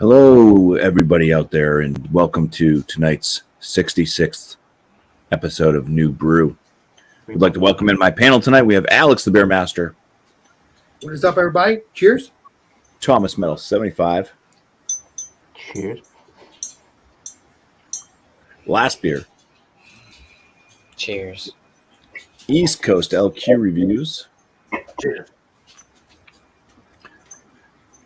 Hello, everybody out there, and welcome to tonight's 66th episode of New Brew. We'd like to welcome in my panel tonight. We have Alex, the Beer Master. What is up, everybody? Cheers. Thomas Metal 75. Cheers. Last Beer. Cheers. East Coast LQ Reviews. Cheers.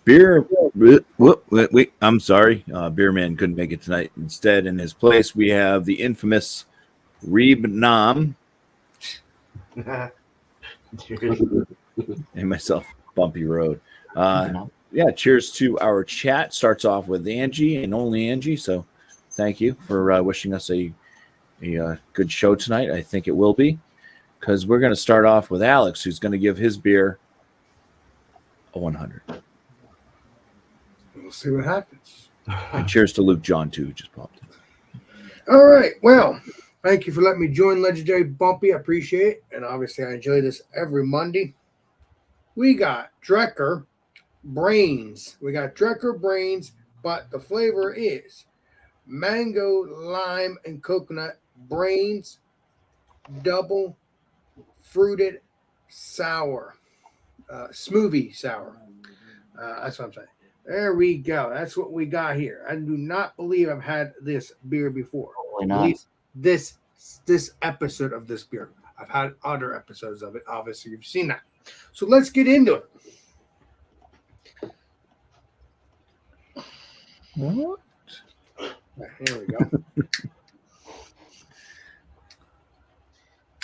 Beer. Wait, I'm sorry. Beerman couldn't make it tonight. Instead, in his place, we have the infamous Reeb Nam and myself, Bumpy Road. Yeah, cheers to our chat. Starts off with Angie and only Angie. So thank you for wishing us a good show tonight. I think it will be, because we're going to start off with Alex, who's going to give his beer a 100. We'll see what happens. And cheers to Luke John, too, who just popped in. All right. Well, thank you for letting me join Legendary Bumpy. I appreciate it. And obviously, I enjoy this every Monday. We got Drecker Brains. But the flavor is mango, lime, and coconut brains, double fruited sour, smoothie sour. That's what I'm saying. There we go. That's what we got here. I do not believe I've had this beer before. Probably not. At least this episode of this beer. I've had other episodes of it. Obviously, you've seen that. So let's get into it. What? Here we go.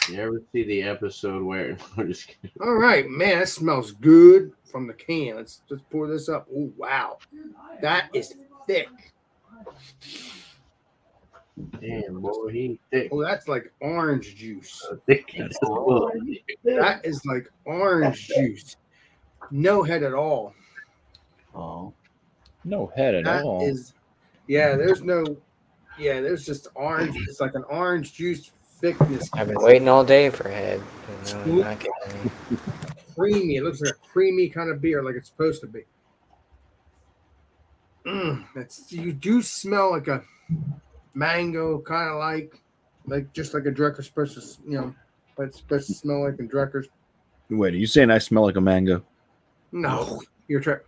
You ever see the episode where I'm just kidding. All right, man, that smells good from the can. Let's pour this up. Oh, wow. That is thick. Damn, boy, he thick. Oh, that's like orange juice. Thick. That is like orange juice. No head at all. Oh. No head at That all. is, there's just orange. It's like an orange juice thickness. I've been waiting all day for head. No, Oop. not getting any. Creamy. It looks like a creamy kind of beer, like it's supposed to be. You do smell like a mango, kind of like just like a Drecker's supposed to, but it's supposed to smell like a Drecker's. Wait, are you saying I smell like a mango? No, you're tripping.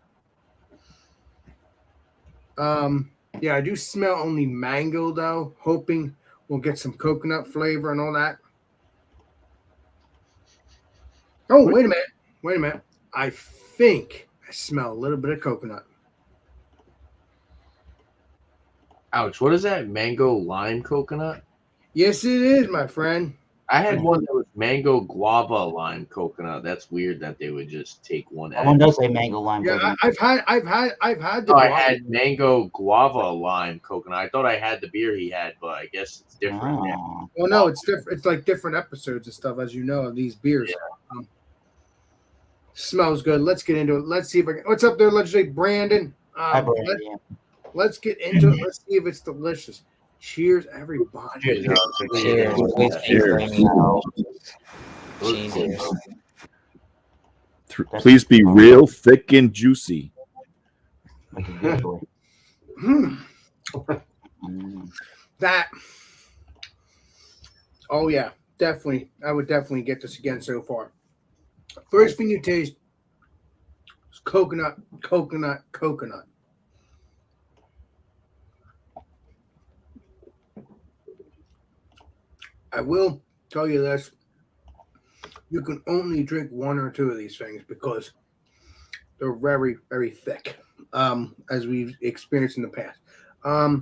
Yeah, I do smell only mango though. Hoping we'll get some coconut flavor and all that. Oh, wait a minute. I think I smell a little bit of coconut. Ouch, what is that? Mango lime coconut? Yes, it is, my friend. I had one that was mango guava lime coconut. That's weird that they would just take one. That one does say mango lime. Yeah, I've had the. Oh, I had mango guava lime coconut. I thought I had the beer he had, but I guess it's different now. Well, no, it's different. It's like different episodes and stuff, as you know, of these beers. Yeah. Smells good. Let's get into it. Let's see if I can. What's up there, Legendary Brandon? Hi, Brandon. Let's get into it. Let's see if it's delicious. Cheers, everybody. Cheers. Cheers. Please keep bringing out. Jesus. Please be real thick and juicy. Like a good boy. That. Oh yeah, definitely. I would definitely get this again so far. First thing you taste is coconut. I will tell you this. You can only drink one or two of these things because they're very, very thick, as we've experienced in the past. I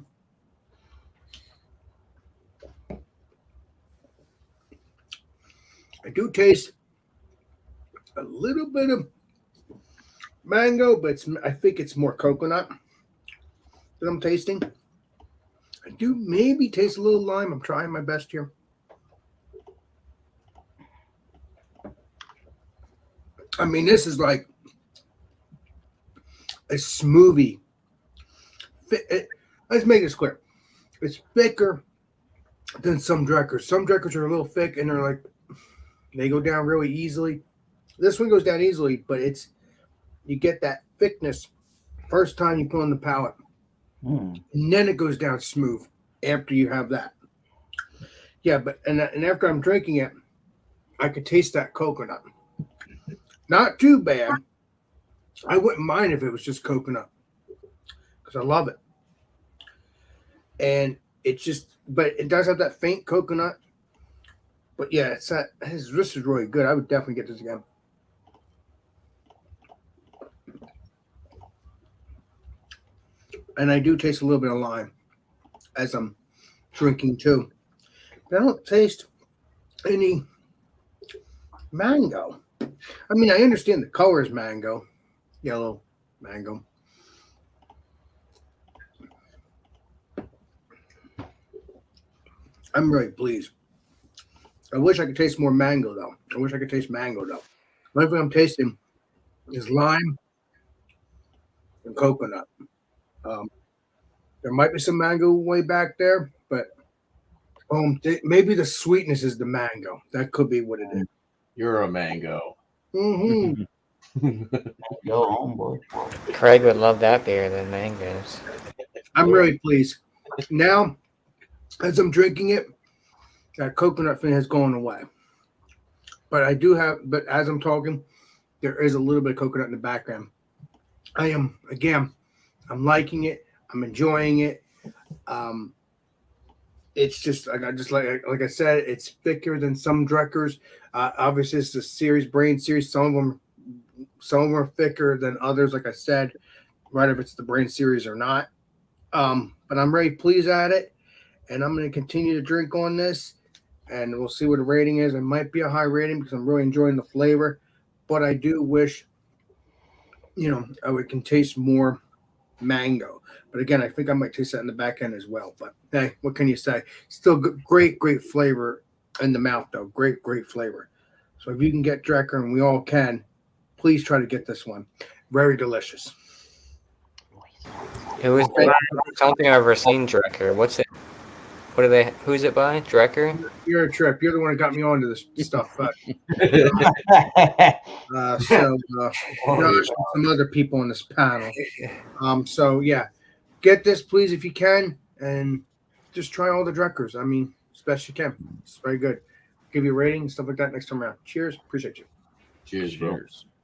do taste a little bit of mango, but I think it's more coconut that I'm tasting. I do maybe taste a little lime. I'm trying my best here. I mean, this is like a smoothie. Let's make this clear. It's thicker than some Dreckers. Some Dreckers are a little thick and they're like, they go down really easily. This one goes down easily, but you get that thickness first time you put on the palate. And then it goes down smooth after you have that. Yeah, but and after I'm drinking it, I could taste that coconut. Not too bad. I wouldn't mind if it was just coconut because I love it. And it's just, but it does have that faint coconut. But yeah, this is really good. I would definitely get this again. And I do taste a little bit of lime as I'm drinking too. I don't taste any mango. I mean, I understand the color is mango, yellow mango. I'm really pleased. I wish I could taste more mango though. I wish I could taste mango though. The only thing I'm tasting is lime and coconut. There might be some mango way back there, but maybe the sweetness is the mango. That could be what it is. You're a mango. Mm-hmm. Go home, boy. Craig would love that beer than mangoes. I'm really pleased. Now, as I'm drinking it, that coconut thing has gone away. But as I'm talking, there is a little bit of coconut in the background. I'm liking it. I'm enjoying it. It's just like I said, it's thicker than some Dreckers. Obviously, it's the Brain series. Some of them are thicker than others. Like I said, right if it's the Brain series or not. But I'm very pleased at it, and I'm going to continue to drink on this, and we'll see what the rating is. It might be a high rating because I'm really enjoying the flavor, but I do wish, I can taste more mango. But again, I think I might taste that in the back end as well. But hey, what can you say? Still great flavor in the mouth, though. Great flavor. So if you can get Drecker, and we all can, please try to get this one. Very delicious. Who is it? I don't think I've ever seen Drecker. What's it? Who's it by? Drecker? You're a trip. You're the one that got me onto this stuff. Some other people on this panel. So yeah, get this please if you can, and just try all the Dreckers. I mean, as best you can. It's very good. Give you a rating and stuff like that next time around. Cheers. Appreciate you. Cheers, bro.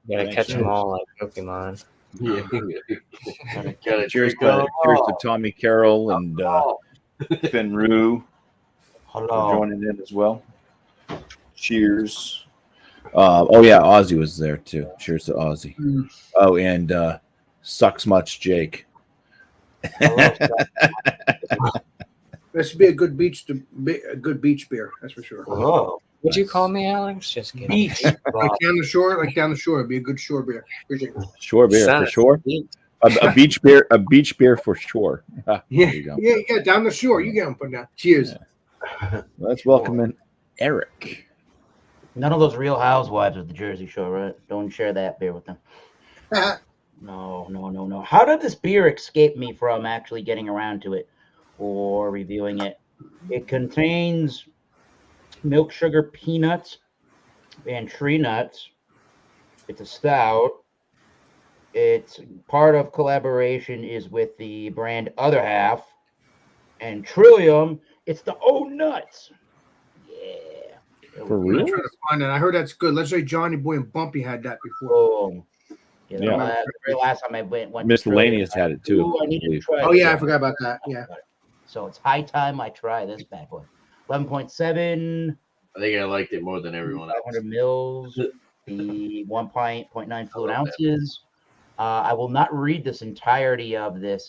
You gotta catch them all like Pokemon. Yeah. Cheers to Tommy Carroll and Finn Rue for joining in as well. Cheers. Ozzy was there too. Cheers to Ozzy. Oh, and Sucks Much Jake. This should be a good beach beer. That's for sure. Oh, Would you call me Alex? Just kidding. beach. Like down the shore, it'd be a good shore beer. Appreciate it. Shore beer Son for of sure. A beach beer. A beach beer for sure. There you go. Yeah, down the shore. You get them put down. Cheers. Yeah. Let's welcome in Eric. None of those Real Housewives of the Jersey Shore, right? Don't share that beer with them. No. How did this beer escape me from actually getting around to it or reviewing it? It contains milk sugar peanuts and tree nuts. It's a stout. It's part of collaboration is with the brand Other Half and Trillium. It's the Nuts. Yeah. For I'm real? gonna try to find it. I heard that's good. Let's say Johnny Boy and BuMpY had that before. Oh. Yeah. Very last time I went Miscellaneous had it too. Ooh, I need to try Oh this. yeah, I forgot about that. Yeah. So it's high time I try this bad boy. 11.7. I think I liked it more than everyone else. 500 mils. The 1.9 fluid ounces. I will not read this entirety of this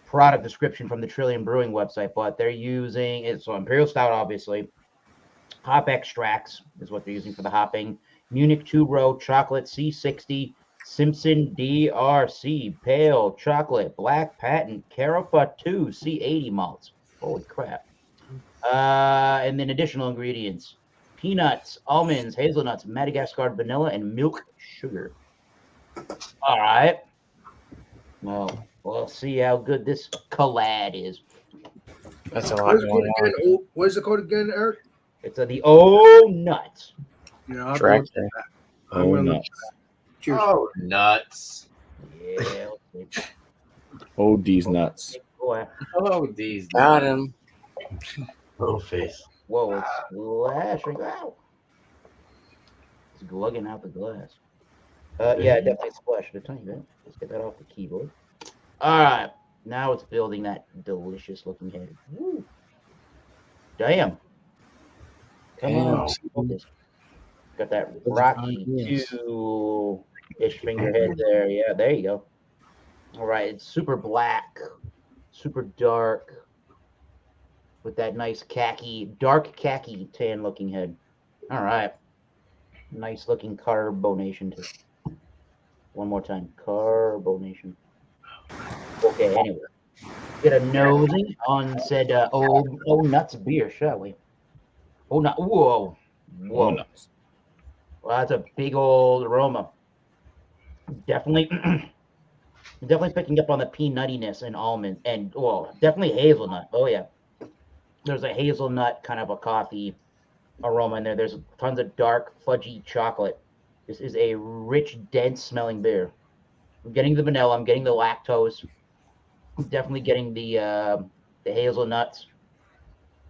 product description from the Trillium Brewing website, but they're using it. So Imperial Stout, obviously. Hop extracts is what they're using for the hopping. Munich 2-row chocolate C60 Simpson DRC Pale Chocolate Black Patent Carafa 2 C80 malts. Holy crap. And then additional ingredients: peanuts, almonds, hazelnuts, Madagascar vanilla, and milk sugar. All right. Well, we'll see how good this collab is. That's a lot going on. Where's the code again, Eric? It's the Oh Nuts. Yeah, I'll Director. go with that. Oh, nuts. Cheers. Oh, nuts. Yeah. let's see. Oh, these nuts. Boy. Oh, these. Got him. Little face. Whoa, it's splashing out. It's glugging out the glass. Yeah, definitely splashed a tiny bit. Let's get that off the keyboard. All right. Now it's building that delicious looking head. Woo. Damn. Come on. Focus. Got that rocky two-ish finger head there. Yeah, there you go. All right. It's super black, super dark, with that nice dark khaki tan looking head. All right. Nice looking carbonation too. One more time. Carbonation. Okay, anyway. Get a nosy on said oh nuts beer, shall we? Oh no, whoa. Oh, nuts. Well, that's a big old aroma. Definitely picking up on the peanuttiness and almond and definitely hazelnut. Oh yeah. There's a hazelnut kind of a coffee aroma in there. There's tons of dark fudgy chocolate. This is a rich, dense smelling beer. I'm getting the vanilla. I'm getting the lactose. I'm definitely getting the hazelnuts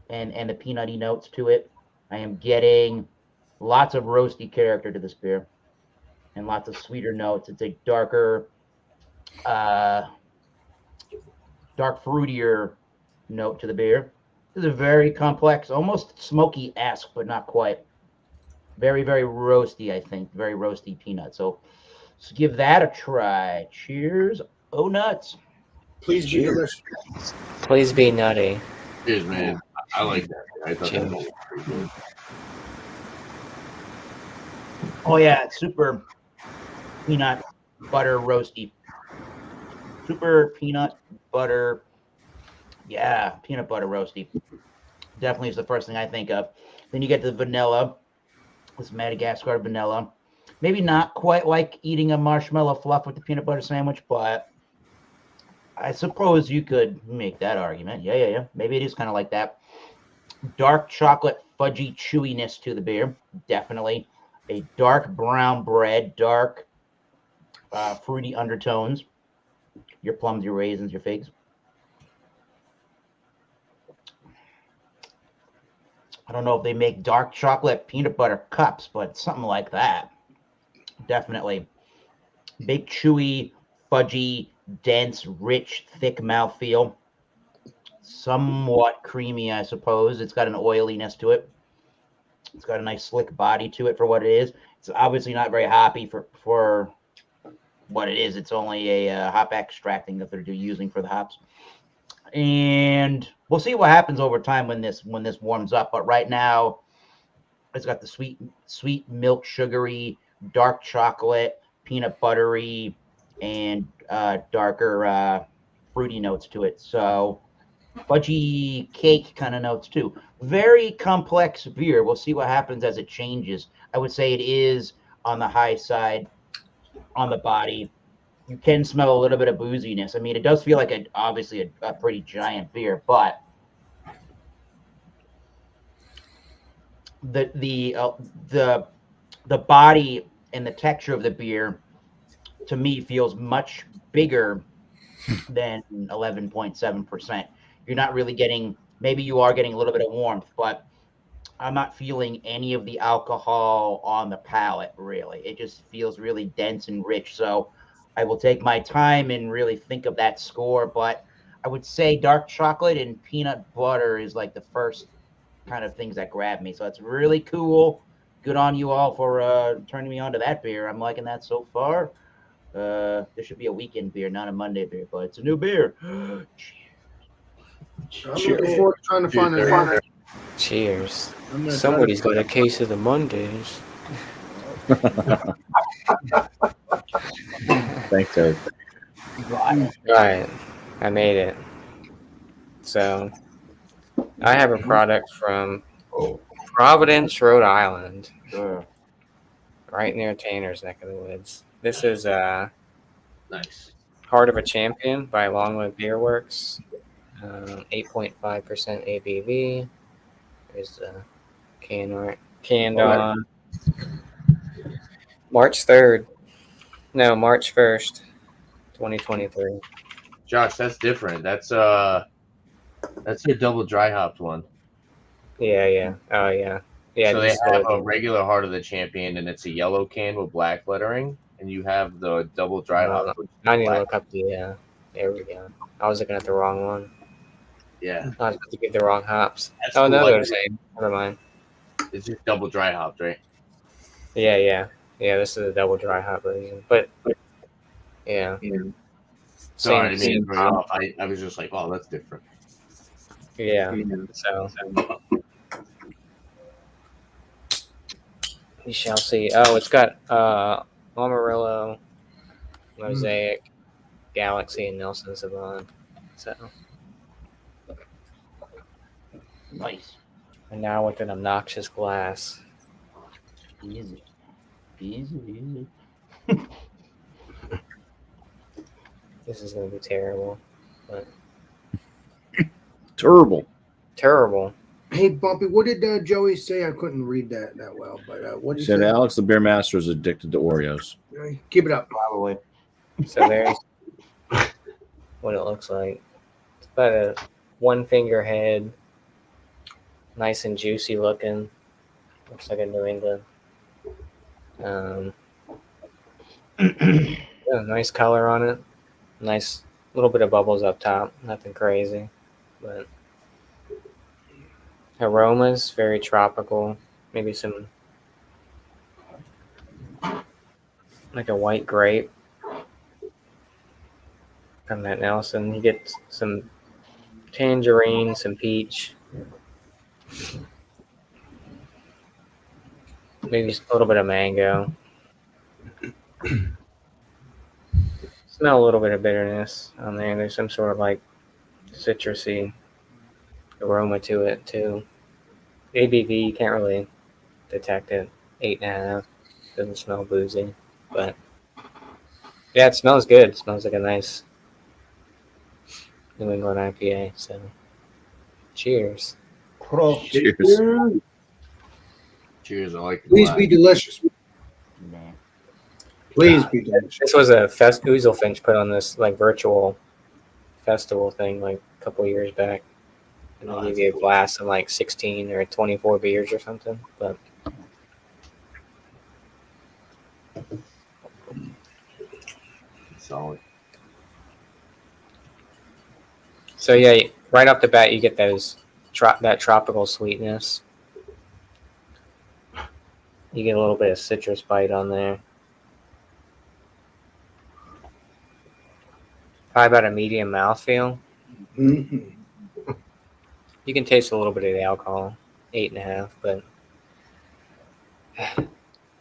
and the peanutty notes to it. I am getting lots of roasty character to this beer and lots of sweeter notes. It's a darker, dark fruitier note to the beer. This is a very complex, almost smoky-esque, but not quite. Very, very roasty, I think. Very roasty peanut. So let's give that a try. Cheers. Oh, nuts. Please be delicious. Please be nutty. Cheers, man. I like that. I thought that was pretty good. Oh, yeah. It's super peanut butter roasty. Super peanut butter. Yeah, peanut butter roasty. Definitely is the first thing I think of. Then you get the vanilla. This Madagascar vanilla. Maybe not quite like eating a marshmallow fluff with the peanut butter sandwich, but I suppose you could make that argument. Yeah. Maybe it is kind of like that. Dark chocolate fudgy chewiness to the beer. Definitely. A dark brown bread, dark fruity undertones. Your plums, your raisins, your figs. I don't know if they make dark chocolate peanut butter cups, but something like that. Definitely. Big, chewy, fudgy, dense, rich, thick mouthfeel. Somewhat creamy, I suppose. It's got an oiliness to it. It's got a nice slick body to it for what it is. It's obviously not very hoppy for what it is. It's only a hop extracting that they're using for the hops. And we'll see what happens over time when this warms up. But right now, it's got the sweet milk, sugary, dark chocolate, peanut buttery, and darker fruity notes to it. So fudgy cake kind of notes too. Very complex beer. We'll see what happens as it changes. I would say it is on the high side on the body. You can smell a little bit of booziness. I mean, it does feel like obviously a pretty giant beer, but the body and the texture of the beer to me feels much bigger than 11.7%. You're not really getting, maybe you are getting a little bit of warmth, but I'm not feeling any of the alcohol on the palate, really. It just feels really dense and rich. So I will take my time and really think of that score, but I would say dark chocolate and peanut butter is like the first kind of things that grab me. So it's really cool. Good on you all for turning me on to that beer. I'm liking that so far. This should be a weekend beer, not a Monday beer, but it's a new beer. I'm looking forward to trying to find it. Cheers. Somebody's got a case of the Mondays. Thanks, Eric. Right. Right. I made it. So I have a product from Providence, Rhode Island, Sure. right near Tanner's neck of the woods. This is Nice. Heart of a Champion by Longwood Beer Works. 8.5% ABV. There's the can art. Canned on March 3rd. No, March 1st, 2023. Josh, that's different. That's your double dry hopped one. Yeah. Oh, yeah. Yeah, So they this is have really a regular Heart of the Champion, and it's a yellow can with black lettering, and you have the double dry hop. Which is I need to black. look up the. There we go. I was looking at the wrong one. Yeah, I was about to give the wrong hops. That's Oh, cool. no, Like, they're the same. Never mind. it's just double dry hopped, right? Yeah. This is a double dry hop version. But, yeah. Sorry, I didn't mean to Same throw you off. I was just like, oh, that's different. Yeah. So, we shall see. Oh, it's got Amarillo, Mosaic, Galaxy, and Nelson Sauvin. So, Nice. and now with an obnoxious glass. Easy. This is going to be terrible. But Terrible. Hey, BuMpy, what did Joey say? I couldn't read that well, but what He did he said say? Alex, the beer master, is addicted to Oreos. Keep it up. Probably. so there's what it looks like. It's about a one finger head. Nice and juicy looking. Looks like a New England. Yeah, nice color on it. Nice little bit of bubbles up top. Nothing crazy. But aromas, very tropical. Maybe some like a white grape from that Nelson. You get some tangerine, some peach. Maybe a little bit of mango. Smell a little bit of bitterness on there. There's some sort of like citrusy aroma to it too. ABV, you can't really detect it. 8.5. Doesn't smell boozy, but yeah, it smells good. It smells like a nice New England IPA. So, cheers. Cheers. Cheers. I like the Please glass. be delicious. Nah. Please be delicious. This was a Ouzelfinch put on this like virtual festival thing like a couple years back, and they give you a glass of like 16 or 24 beers or something. But Solid. so yeah, right off the bat you get those that tropical sweetness. You get a little bit of citrus bite on there. Probably about a medium mouthfeel. Mm-hmm. You can taste a little bit of the alcohol, 8.5, but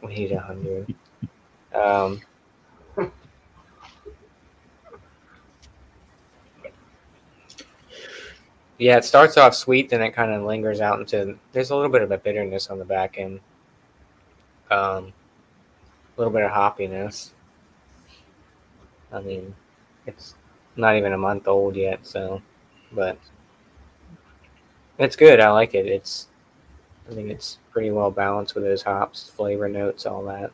we need 100. Yeah, it starts off sweet, then it kind of lingers out into. There's a little bit of a bitterness on the back end. A little bit of hoppiness. I mean, it's not even a month old yet, so, but it's good. I like it. I think it's pretty well balanced with those hops, flavor notes, all that.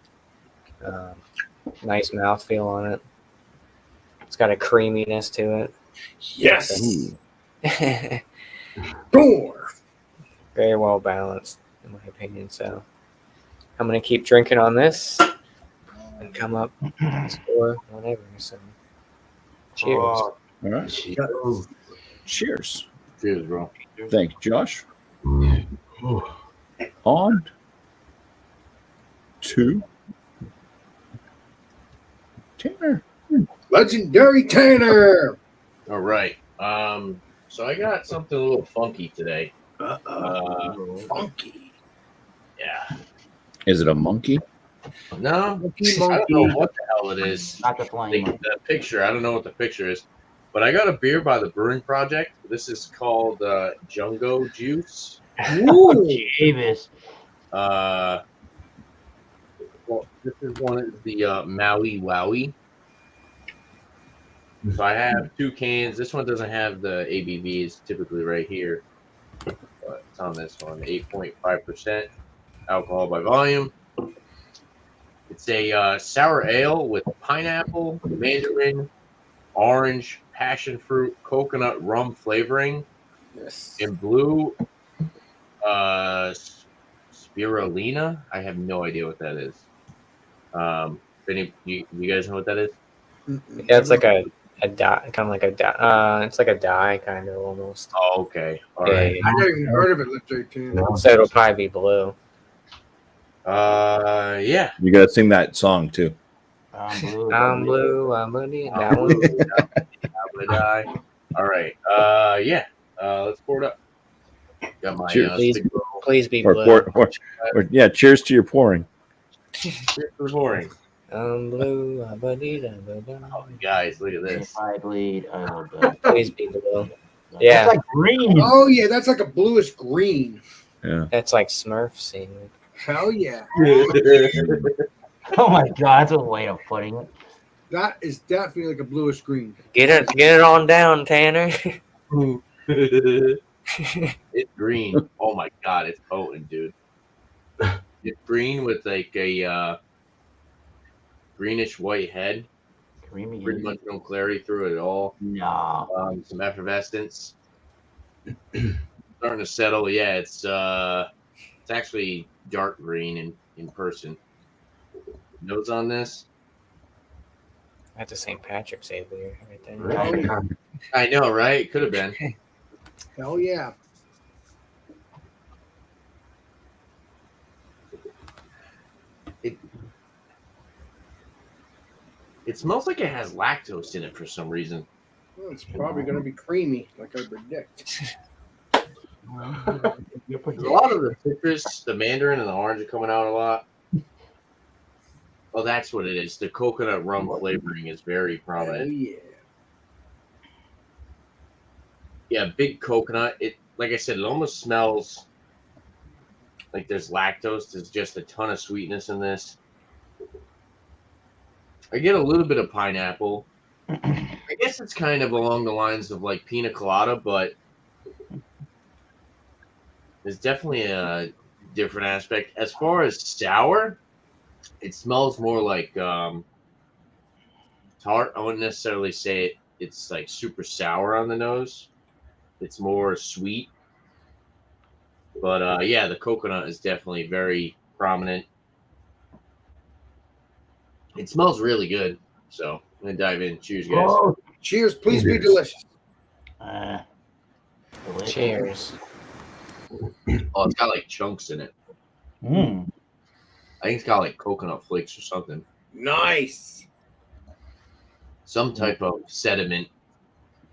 Nice mouthfeel on it. It's got a creaminess to it. Yes. Very Door. well balanced, in my opinion. So I'm gonna keep drinking on this and come up and score whatever. So cheers. All right. Cheers. Cheers, bro. Thank you, Josh. On to Tanner. Legendary Tanner. All right. So I got something a little funky today. Funky. Yeah. Is it a monkey? No, Monkey, I don't know what the hell it is. Not the flame. The picture. I don't know what the picture is. But I got a beer by the Brewing Project. This is called Jungo Juice. Ooh. Davis. Well, this is one of the Maui Wowie. So I have 2 cans. This one doesn't have the ABV. It's typically right here. But it's on this one. 8.5% alcohol by volume. It's a sour ale with pineapple, mandarin, orange, passion fruit, coconut, rum flavoring, Yes. and blue spirulina. I have no idea what that is. You guys know what that is? Yeah, it's like a dye, kind of like a dye. It's like a dye, kind of almost. Oh, okay. All Yeah, right. yeah, I never even heard of it. Let's say too. yeah. So it'll probably be blue. Yeah. You got to sing that song too. I'm blue. I'm blue. That I'm one. gonna die. All right. Yeah. Let's pour it up. Got my Cheers. Please be Or, blue. yeah, cheers to your pouring. pouring. I'm blue. Oh, guys, look at this. If I bleed, I will die. Please be blue. Yeah. It's like green. Oh yeah, that's like a bluish green. Yeah. That's like Smurf scene. Hell yeah. Oh my god, that's a way of putting it. That is definitely like a bluish green. Get it on down, Tanner. It's green. Oh my god, it's potent, dude. It's green with like a greenish white head. Creamy. Pretty much no clarity through it at all. No. Some effervescence. Starting to settle. Yeah, it's actually dark green in person. Notes on this? That's a St. Patrick's Day beer right there. Right. I know, right? Could have been. Hell yeah. It smells like it has lactose in it for some reason. Well, it's probably going to be creamy, like I predict. There's a lot of the citrus, the mandarin, and the orange are coming out a lot. Oh, that's what it is. The coconut rum flavoring is very Hell prominent. yeah. Yeah, big coconut. It, like I said, it almost smells like there's lactose. There's just a ton of sweetness in this. I get a little bit of pineapple. I guess it's kind of along the lines of like pina colada, but there's definitely a different aspect. As far as sour, it smells more like tart. I wouldn't necessarily say it's like super sour on the nose. It's more sweet. But yeah, the coconut is definitely very prominent. It smells really good. So I'm going to dive in. Cheers, guys. Oh, Cheers. Please be delicious. delicious. Cheers. Oh, it's got like chunks in it. Mm. I think it's got like coconut flakes or something. Nice. Some type of sediment,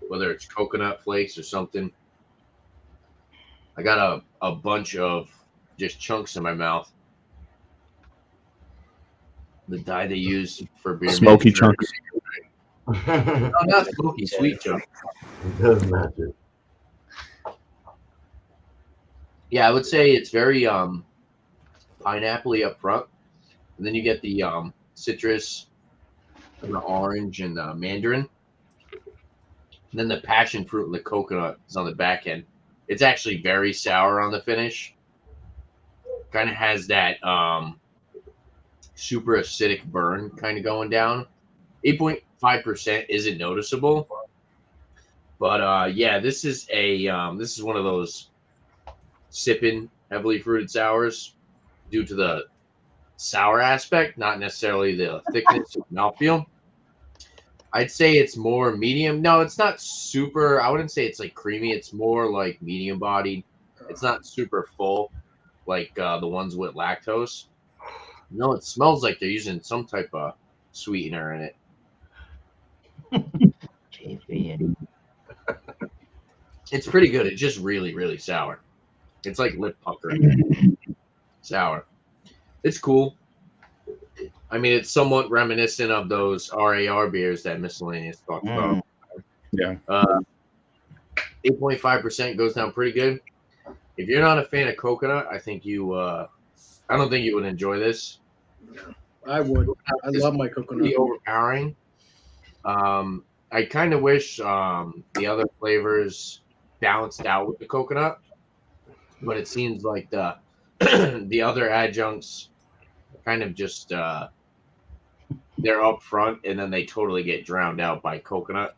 whether it's coconut flakes or something. I got a bunch of just chunks in my mouth. The dye they use for beer. Smoky manufacturing. chunks. No, not smoky, sweet chunks. It does match it. Yeah, I would say it's very pineapple-y up front. And then you get the citrus and the orange and the mandarin. And then the passion fruit and the coconut is on the back end. It's actually very sour on the finish. Kind of has that super acidic burn kind of going down. 8.5% isn't noticeable. But yeah, this is one of those sipping heavily fruited sours due to the sour aspect, not necessarily the thickness of mouthfeel. I'd say it's more medium. No, it's not super. I wouldn't say it's like creamy. It's more like medium bodied. It's not super full like the ones with lactose. No, it smells like they're using some type of sweetener in it. It's pretty good. It's just really, really sour. It's like lip puckering. Sour. It's cool. I mean, it's somewhat reminiscent of those RAR beers that Miscellaneous talked about. Yeah. 8.5% goes down pretty good. If you're not a fan of coconut, I think I don't think you would enjoy this. I would. I love my coconut. Pretty overpowering. I kind of wish the other flavors balanced out with the coconut, but it seems like the the other adjuncts kind of just they're up front and then they totally get drowned out by coconut.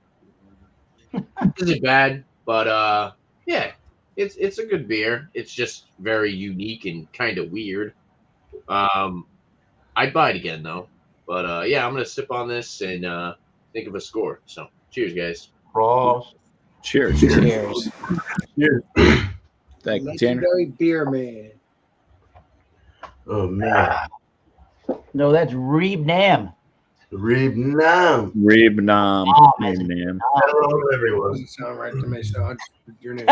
Isn't bad, but yeah, it's a good beer. It's just very unique and kind of weird. I'd buy it again though. But yeah, I'm gonna sip on this and think of a score. So cheers, guys. Ross. Cheers. Cheers. Thank you, Tanner. Legendary beer man. Oh man, No, that's Reeb Nam. Reeb Nam. Reeb-nam. Reeb-nam. Hello, everyone. Doesn't sound right to me, so I'll just put your name.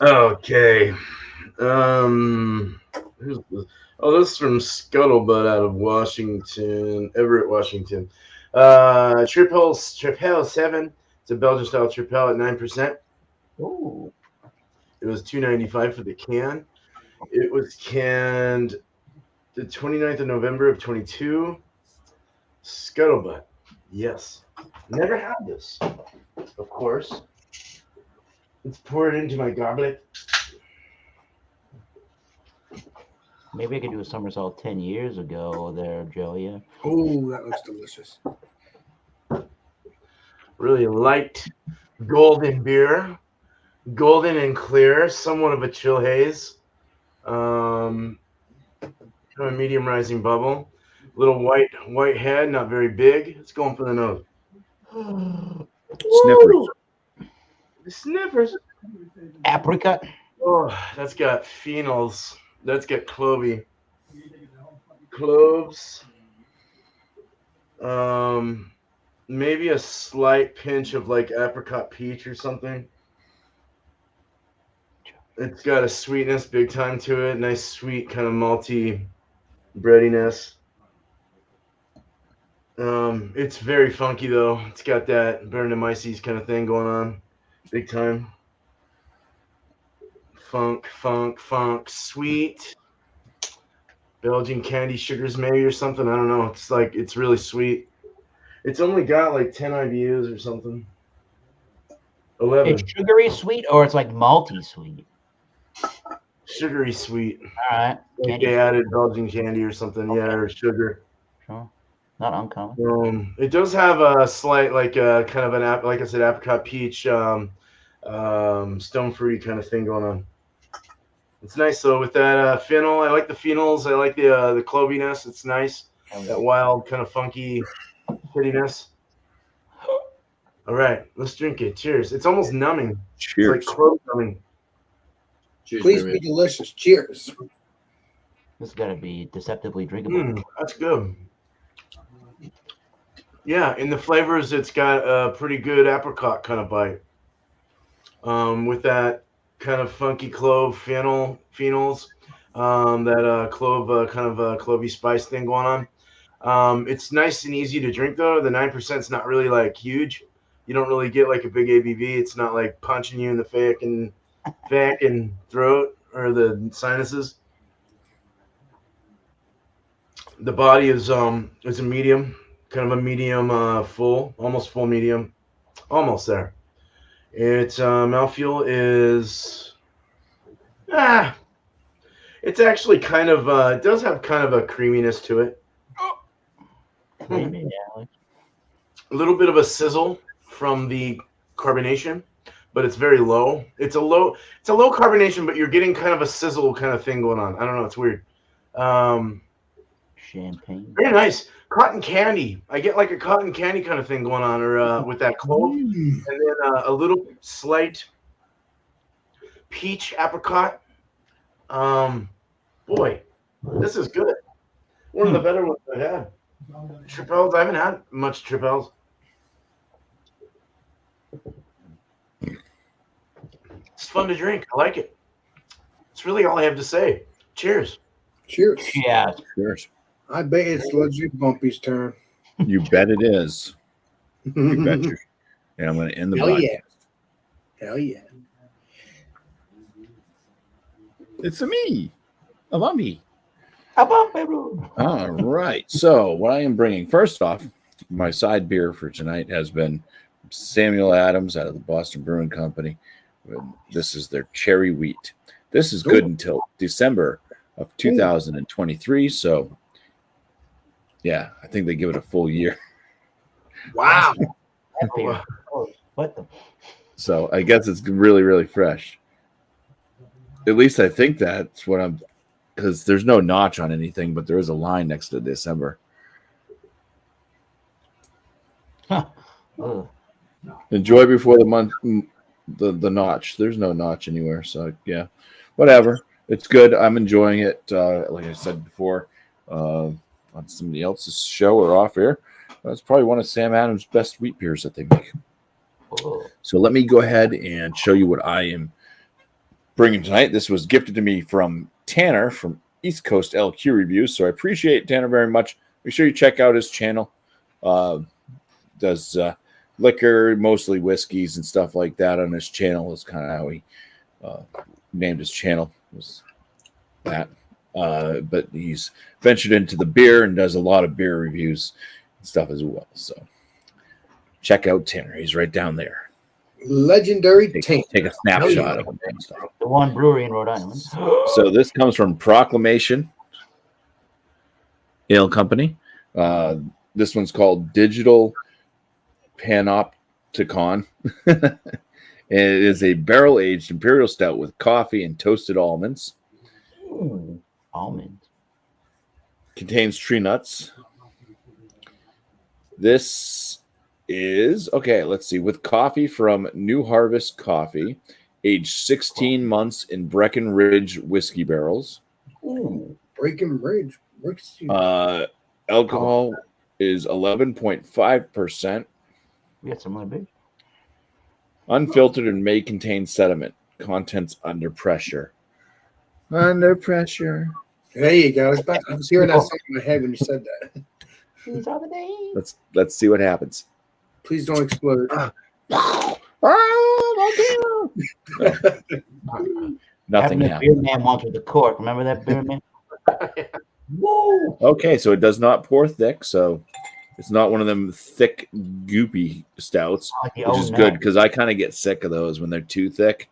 Okay. Who's this? Oh, this is from Scuttlebutt out of Washington, Everett, Washington. Tripel 7. It's a Belgian style Tripel at 9%. Ooh. It was $2.95 for the can. It was canned the 29th of November of 22. Scuttlebutt. Yes. Never had this. Of course. Let's pour it into my goblet. Maybe I could do a somersault 10 years ago there, Joe. Yeah. Oh, that looks delicious. Really light golden beer. Golden and clear. Somewhat of a chill haze. Kind of a medium rising bubble. Little white head, not very big. It's going for the nose. Sniffers. The sniffers. Apricot. Oh, that's got phenols. That's got clovey. Cloves. Maybe a slight pinch of like apricot peach or something. It's got a sweetness big time to it. Nice sweet kind of malty breadiness. It's very funky though. It's got that BuMpY-isms kind of thing going on, big time. Funk, sweet. Belgian candy sugars maybe or something. I don't know. It's like it's really sweet. It's only got like 10 IBUs or something. 11. It's sugary sweet or it's like malty sweet. Sugary sweet. All right. Like Candy. they added Belgian candy or something. Yeah, or sugar. Sure. Not uncommon. It does have a slight, like kind of an like I said, apricot peach, stone fruity kind of thing going on. It's nice though with that phenol. I like the phenols. I like the cloviness. It's nice. That wild kind of funky hittiness. All right, let's drink it. Cheers. It's almost numbing. Cheers. It's like clove numbing. Cheers, Please Jimmy. be delicious. Cheers. This has got to be deceptively drinkable. That's good. Yeah, in the flavors, it's got a pretty good apricot kind of bite. With that kind of funky clove phenols, that clove kind of clovey spice thing going on. It's nice and easy to drink though. The 9% is not really like huge. You don't really get like a big ABV. It's not like punching you in the back and throat or the sinuses. The body is a medium, kind of a medium full, almost full medium, almost there. Its mouthfeel is it's actually kind of it does have kind of a creaminess to it. Maybe, Alex. A little bit of a sizzle from the carbonation, but it's very low. It's a low carbonation, but you're getting kind of a sizzle kind of thing going on. I don't know, it's weird. Champagne. Very nice. Cotton candy. I get like a cotton candy kind of thing going on, or with that clove, and then a little slight peach apricot. Boy, this is good. One of the better ones I've had. Tripels. I haven't had much Tripels. It's fun to drink. I like it. It's really all I have to say. Cheers. Cheers. Yeah. Cheers. I bet it's legit BuMpY's turn. You bet it is. You bet you. And I'm going to end the Hell podcast. yeah. Hell yeah. It's me, a BuMpY. A BuMpY Brew. All right. So what I am bringing, first off, my side beer for tonight has been Samuel Adams out of the Boston Brewing Company. This is their cherry wheat. This is good until December of 2023. So, yeah, I think they give it a full year. Wow. That beer. Oh, what the? So I guess it's really, really fresh. At least I think that's what I'm, because there's no notch on anything, but there is a line next to December. Ugh. Enjoy before the month, the notch. There's no notch anywhere. So, yeah, whatever. It's good. I'm enjoying it. Like I said before, on somebody else's show or off air, that's probably one of Sam Adams' best wheat beers that they make. Oh. So let me go ahead and show you what I am bringing tonight. This was gifted to me from Tanner from East Coast LQ Reviews. So I appreciate Tanner very much. Make sure you check out his channel. Does liquor, mostly whiskeys and stuff like that on his channel. Is kind of how he named his channel, was that. But he's ventured into the beer and does a lot of beer reviews and stuff as well. So check out Tanner. He's right down there. Legendary Tank. Take a snapshot of him and stuff. The one brewery in Rhode Island. So this comes from Proclamation Ale Company. This one's called Digital Panopticon. And it is a barrel-aged Imperial Stout with coffee and toasted almonds. Ooh, almonds. Contains tree nuts. This is, okay, let's see, with coffee from New Harvest Coffee, aged 16 months in Breckenridge whiskey barrels. Ooh, Breaking Ridge. Alcohol is 11.5%. We got some big. Unfiltered and may contain sediment. Contents under pressure. Under pressure. There you go. I was hearing that song in my head when you said that. These are the days. Let's see what happens. Please don't explode. Nothing The happened. beer man wants with the cork. Remember that beer man? Whoa. Okay, so it does not pour thick, so it's not one of them thick, goopy stouts, which is good because I kind of get sick of those when they're too thick,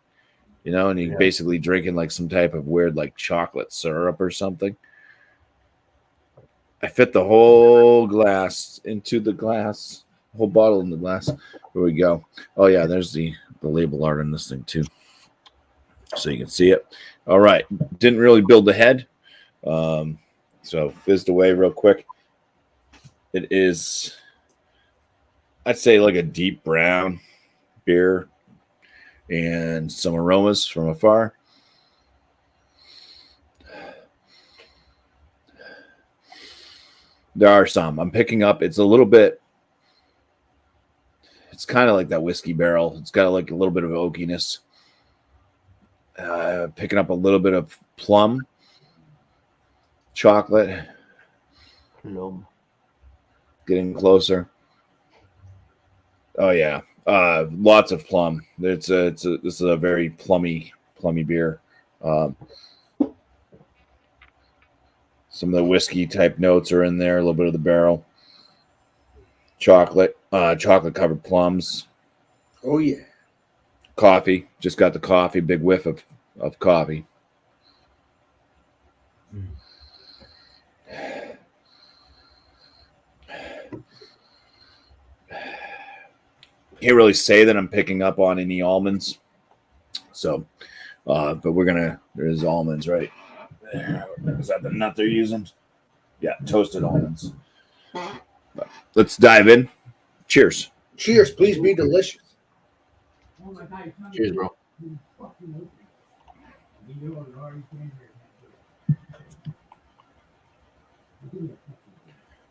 and you're basically drinking like some type of weird like chocolate syrup or something. I fit the whole glass into the glass, whole bottle in the glass. There we go. Oh yeah, there's the label art on this thing too, so you can see it. All right, didn't really build the head. So fizzed away real quick. It is, I'd say, like a deep brown beer and some aromas from afar. There are some. I'm picking up. It's a little bit, it's kind of like that whiskey barrel. It's got like a little bit of oakiness. Picking up a little bit of plum. Chocolate. Plum. Getting closer. Oh yeah, lots of plum. This is a very plummy beer. Some of the whiskey type notes are in there. A little bit of the barrel. Chocolate covered plums. Oh yeah. Coffee. Just got the coffee. Big whiff of coffee. Can't really say that I'm picking up on any almonds. So, but there's almonds right there. Is that the nut they're using? Yeah, toasted almonds. But let's dive in. Cheers. Cheers. Please be delicious. Cheers, bro.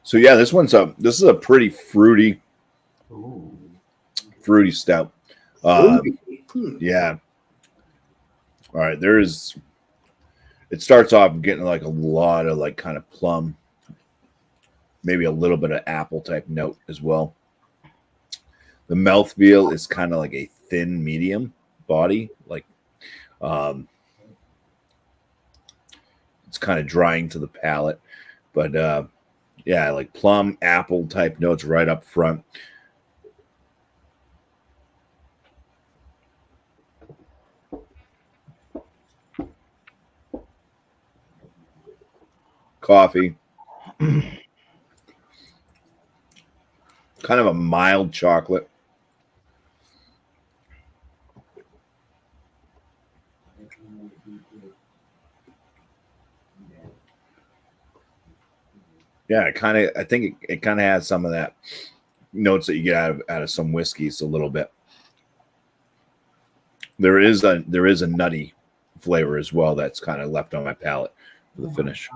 So yeah, this is a pretty fruity stout. Yeah. All right, it starts off getting like a lot of like kind of plum maybe a little bit of apple type note as well. The mouthfeel is kind of like a thin medium body, like it's kind of drying to the palate, but yeah, like plum, apple type notes right up front. Coffee. Kind of a mild chocolate. Yeah, I think it kind of has some of that notes that you get out of some whiskeys a little bit. There is a nutty flavor as well that's kind of left on my palate for the finish.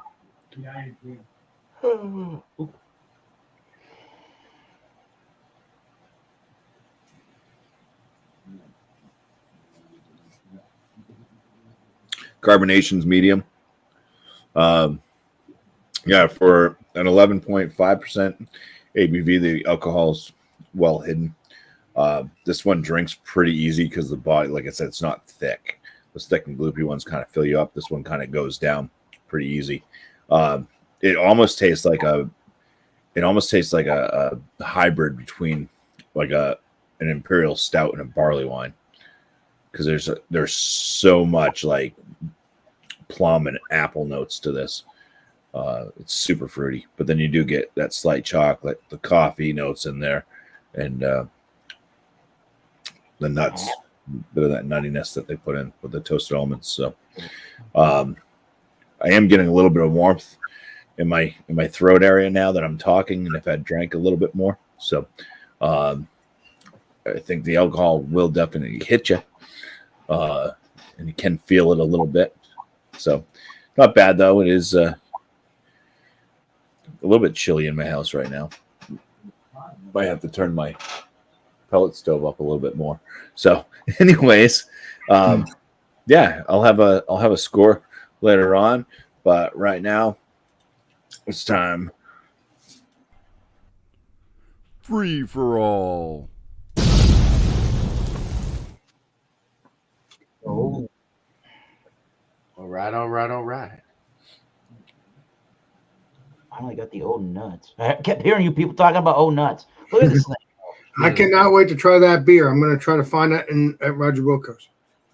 Carbonation's medium. Yeah, for an 11.5% ABV, the alcohol's well hidden. This one drinks pretty easy because the body, like I said, it's not thick. Those thick and gloopy ones kind of fill you up. This one kind of goes down pretty easy. It almost tastes like a hybrid between like an Imperial Stout and a barley wine, because there's so much like plum and apple notes to this. It's super fruity, but then you do get that slight chocolate, the coffee notes in there, and the nuts, a bit of that nuttiness that they put in with the toasted almonds. So I am getting a little bit of warmth in my throat area now that I'm talking, and if I drank a little bit more. So I think the alcohol will definitely hit you, and you can feel it a little bit. So not bad though. It is a little bit chilly in my house right now. Might have to turn my pellet stove up a little bit more. So anyways, yeah, I'll have a score later on, but right now it's time. Free for all. Oh, All right. I only got the old nuts. I kept hearing you people talking about old nuts. Look at this thing. I cannot wait to try that beer. I'm going to try to find that at Roger Wilco's.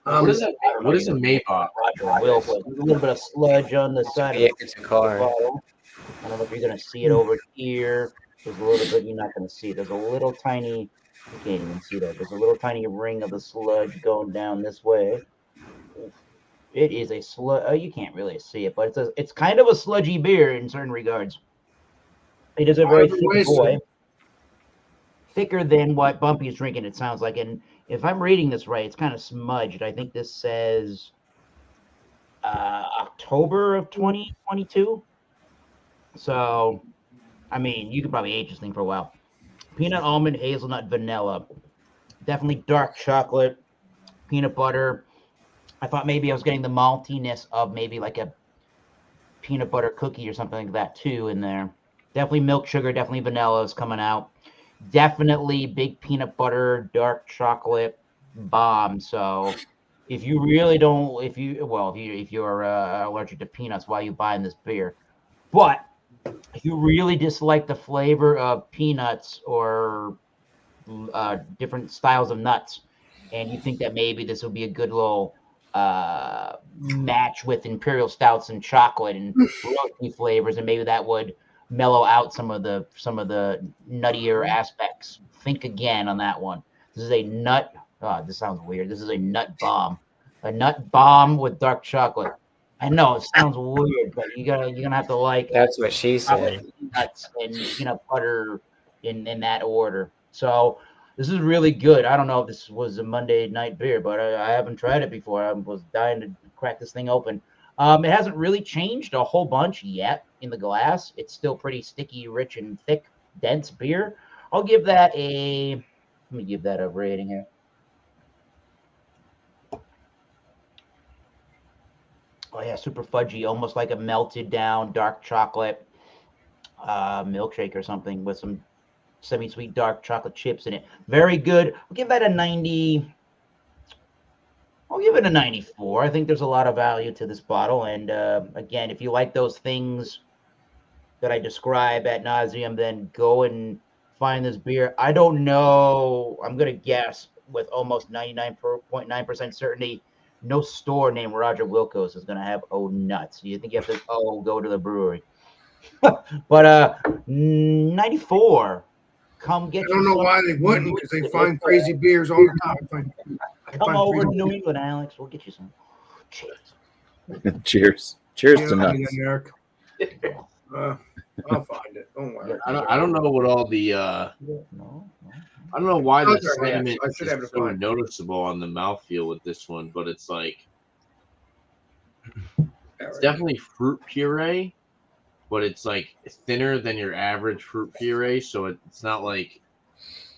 What is it? What is a Maybach? Roger Wilco. There's a little bit of sludge on the side of It's a the car. bottle. I don't know if you're going to see it over here. There's a little bit. You're not going to see it. There's a little tiny. You can't even see that. There's a little tiny ring of the sludge going down this way. It is a sludge. Oh, you can't really see it, but it's kind of a sludgy beer in certain regards. It is a very thick boy. Thicker than what BuMpY is drinking, it sounds like. And if I'm reading this right, it's kind of smudged. I think this says October of 2022. So, I mean, you could probably age this thing for a while. Peanut, almond, hazelnut, vanilla. Definitely dark chocolate, peanut butter. I thought maybe I was getting the maltiness of maybe like a peanut butter cookie or something like that too in there. Definitely milk sugar, definitely vanilla is coming out. Definitely big peanut butter, dark chocolate bomb. So if you really don't, if you're allergic to peanuts, why are you buying this beer? But if you really dislike the flavor of peanuts or different styles of nuts, and you think that maybe this would be a good little match with Imperial Stouts and chocolate and roasty flavors, and maybe that would mellow out some of the nuttier aspects. Think again on that one. This is a nut. Oh, this sounds weird. This is a nut bomb. A nut bomb with dark chocolate. I know it sounds weird, but you're gonna have to like That's what she said. nuts and peanut butter in that order. So this is really good. I don't know if this was a Monday night beer, but I haven't tried it before. I was dying to crack this thing open. It hasn't really changed a whole bunch yet in the glass. It's still pretty sticky, rich, and thick, dense beer. I'll give that a. Let me give that a rating here. Oh yeah, super fudgy, almost like a melted down dark chocolate. milkshake or something with some semi-sweet dark chocolate chips in it. Very good. I'll give that a 90. I'll give it a 94. I think there's a lot of value to this bottle. And again, if you like those things that I describe ad nauseum, then go and find this beer. I don't know. I'm going to guess with almost 99.9% certainty, no store named Roger Wilco's is going to have Nuts. You think you have to go to the brewery. But 94. Come get I don't know why they wouldn't, because they find crazy beers all the time. Come over to New England, Alex. We'll get you some. Cheers. Cheers. Cheers Yeah, to I nuts. mean, Eric. I'll find it. Don't worry. I don't know what all the No. I don't know why the Other half, sediment I should have is it so fine. noticeable on the mouthfeel with this one, but it's like it's Eric. definitely fruit puree, but it's like thinner than your average fruit puree, so it's not like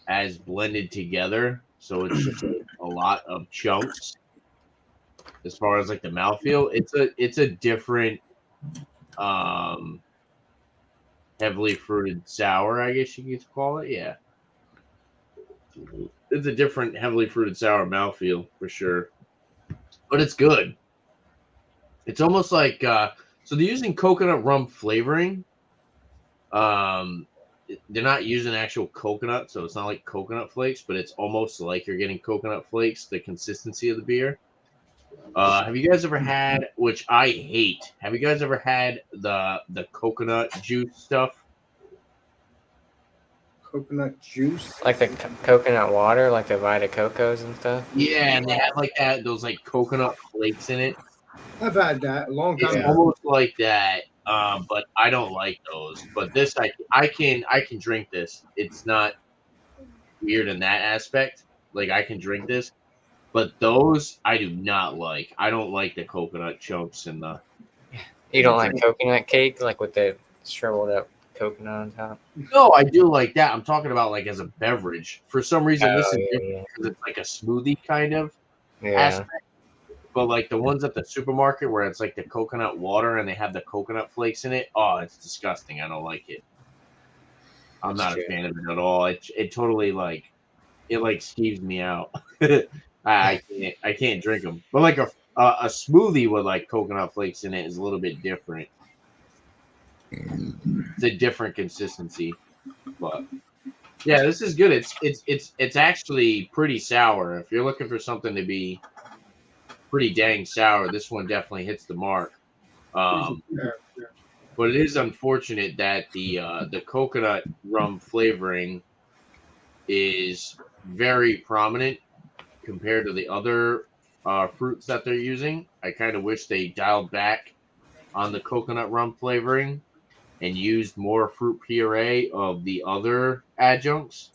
as blended together. So it's just a lot of chunks. As far as like the mouthfeel, it's a different heavily fruited sour, I guess you could call it. Yeah. It's a different heavily fruited sour mouthfeel for sure. But it's good. It's almost like so they're using coconut rum flavoring. They're not using actual coconut, so it's not like coconut flakes, but it's almost like you're getting coconut flakes, the consistency of the beer. Have you guys ever had, which I hate, have you guys ever had the coconut juice stuff? Coconut juice. Like the coconut water, like the Vita Cocos and stuff. Yeah, and they have like that, those like coconut flakes in it. I've had that a long time It's ago. almost like that, but I don't like those. But this, I can drink this. It's not weird in that aspect. Like I can drink this, but those I do not like. I don't like the coconut chunks and the. You don't like coconut cake, like with the shriveled up coconut on top? No, I do like that. I'm talking about like as a beverage. For some reason, this is yeah, different because it's like a smoothie kind of yeah. aspect. But like the ones at the supermarket where it's like the coconut water and they have the coconut flakes in it, oh, it's disgusting. I don't like it. I'm not a fan of it at all. It totally like it like skeeves me out. I can't drink them. But like a smoothie with like coconut flakes in it is a little bit different. It's a different consistency, but yeah, this is good. It's actually pretty sour. If you're looking for something to be pretty dang sour, this one definitely hits the mark. But it is unfortunate that the coconut rum flavoring is very prominent compared to the other fruits that they're using. I kind of wish they dialed back on the coconut rum flavoring and used more fruit puree of the other adjuncts.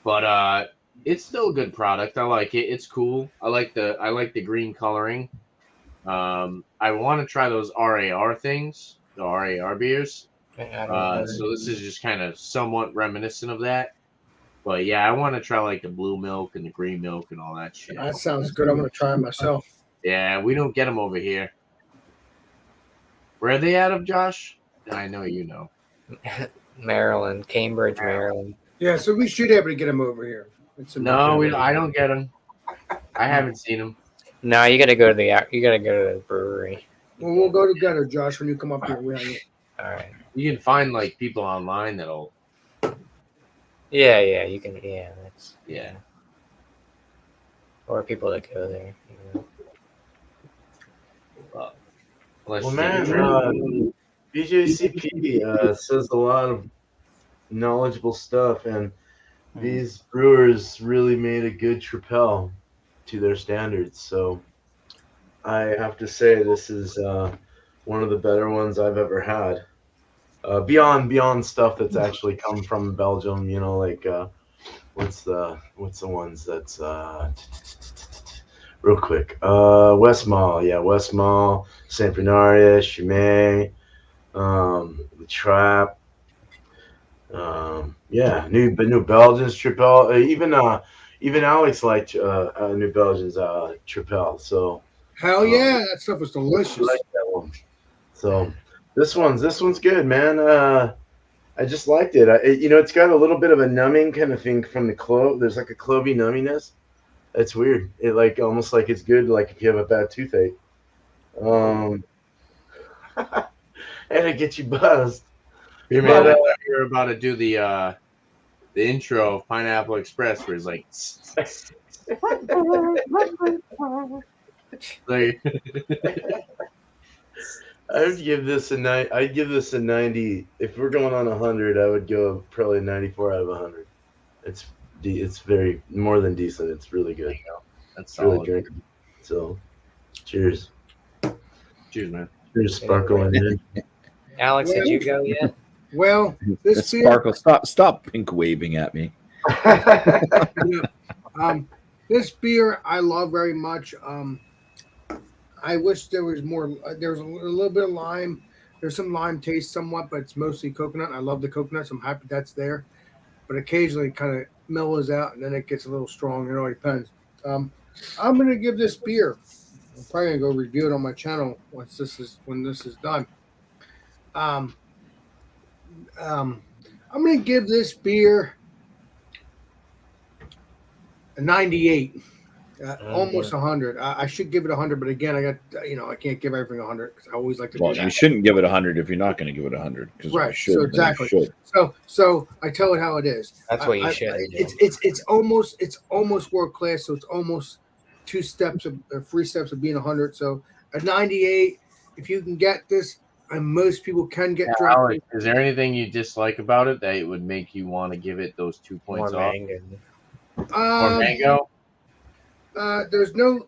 But it's still a good product. I like it. It's cool. I like the green coloring. I want to try those RAR things, the RAR beers. So this is just kind of somewhat reminiscent of that. But yeah, I want to try like the blue milk and the green milk and all that shit. That sounds good. I'm gonna try it myself. Yeah, we don't get them over here. Where are they out of, Josh? I know you know. Maryland, Cambridge, Maryland. Yeah, so we should be able to get them over here. No, I don't get them. I haven't seen them. No, you gotta go to the brewery. Well, we'll go together, Josh, when you come up here. All right. You can find like people online that'll. Yeah, you can. Yeah, that's Yeah. Or people that go there. You know. Well, man, BJCP says a lot of knowledgeable stuff, and these brewers really made a good Tripel to their standards. So I have to say this is one of the better ones I've ever had. Beyond stuff that's actually come from Belgium, you know, like what's the ones that's real quick. Westmalle, Saint Bernard, Chimay, the Trap. New Belgians Tripel. Even Alex liked New Belgians Tripel. So Hell yeah, that stuff was delicious. I like that one. So This one's good, man. I just liked it. It's got a little bit of a numbing kind of thing from the clove. There's like a clovey numminess. It's weird. It like almost like it's good, like if you have a bad toothache. And it gets you buzzed. Here, man, I thought you were about to do the intro of Pineapple Express, where it's like, like I'd give this a 90. If we're going on 100, I would go probably 94 out of 100. It's very more than decent. It's really good. that's It's really solid. drinkable. So, cheers. Cheers, man. Cheers, sparkling. Man. Alex, did you go yet? Well, this beer, Sparkle, stop pink waving at me. this beer I love very much. I wish there was more. There's a little bit of lime. There's some lime taste somewhat, but it's mostly coconut. I love the coconut, so I'm happy that's there. But occasionally it kind of mellows out, and then it gets a little strong. It all depends. I'm going to give this beer. I'm probably going to go review it on my channel when this is done. I'm going to give this beer a 98. Almost 100. I should give it 100, but again, I can't give everything 100 because I always like to do Well, that. you shouldn't give it 100 if you're not going to give it 100. Right. Should, So exactly. So I tell it how it is. That's what you should do. It's almost world class. So it's almost 3 steps of being 100. So a 98. If you can get this, and most people can get drunk. Alex, is there anything you dislike about it that would make you want to give it those 2 points More off? mango. Or mango? There's no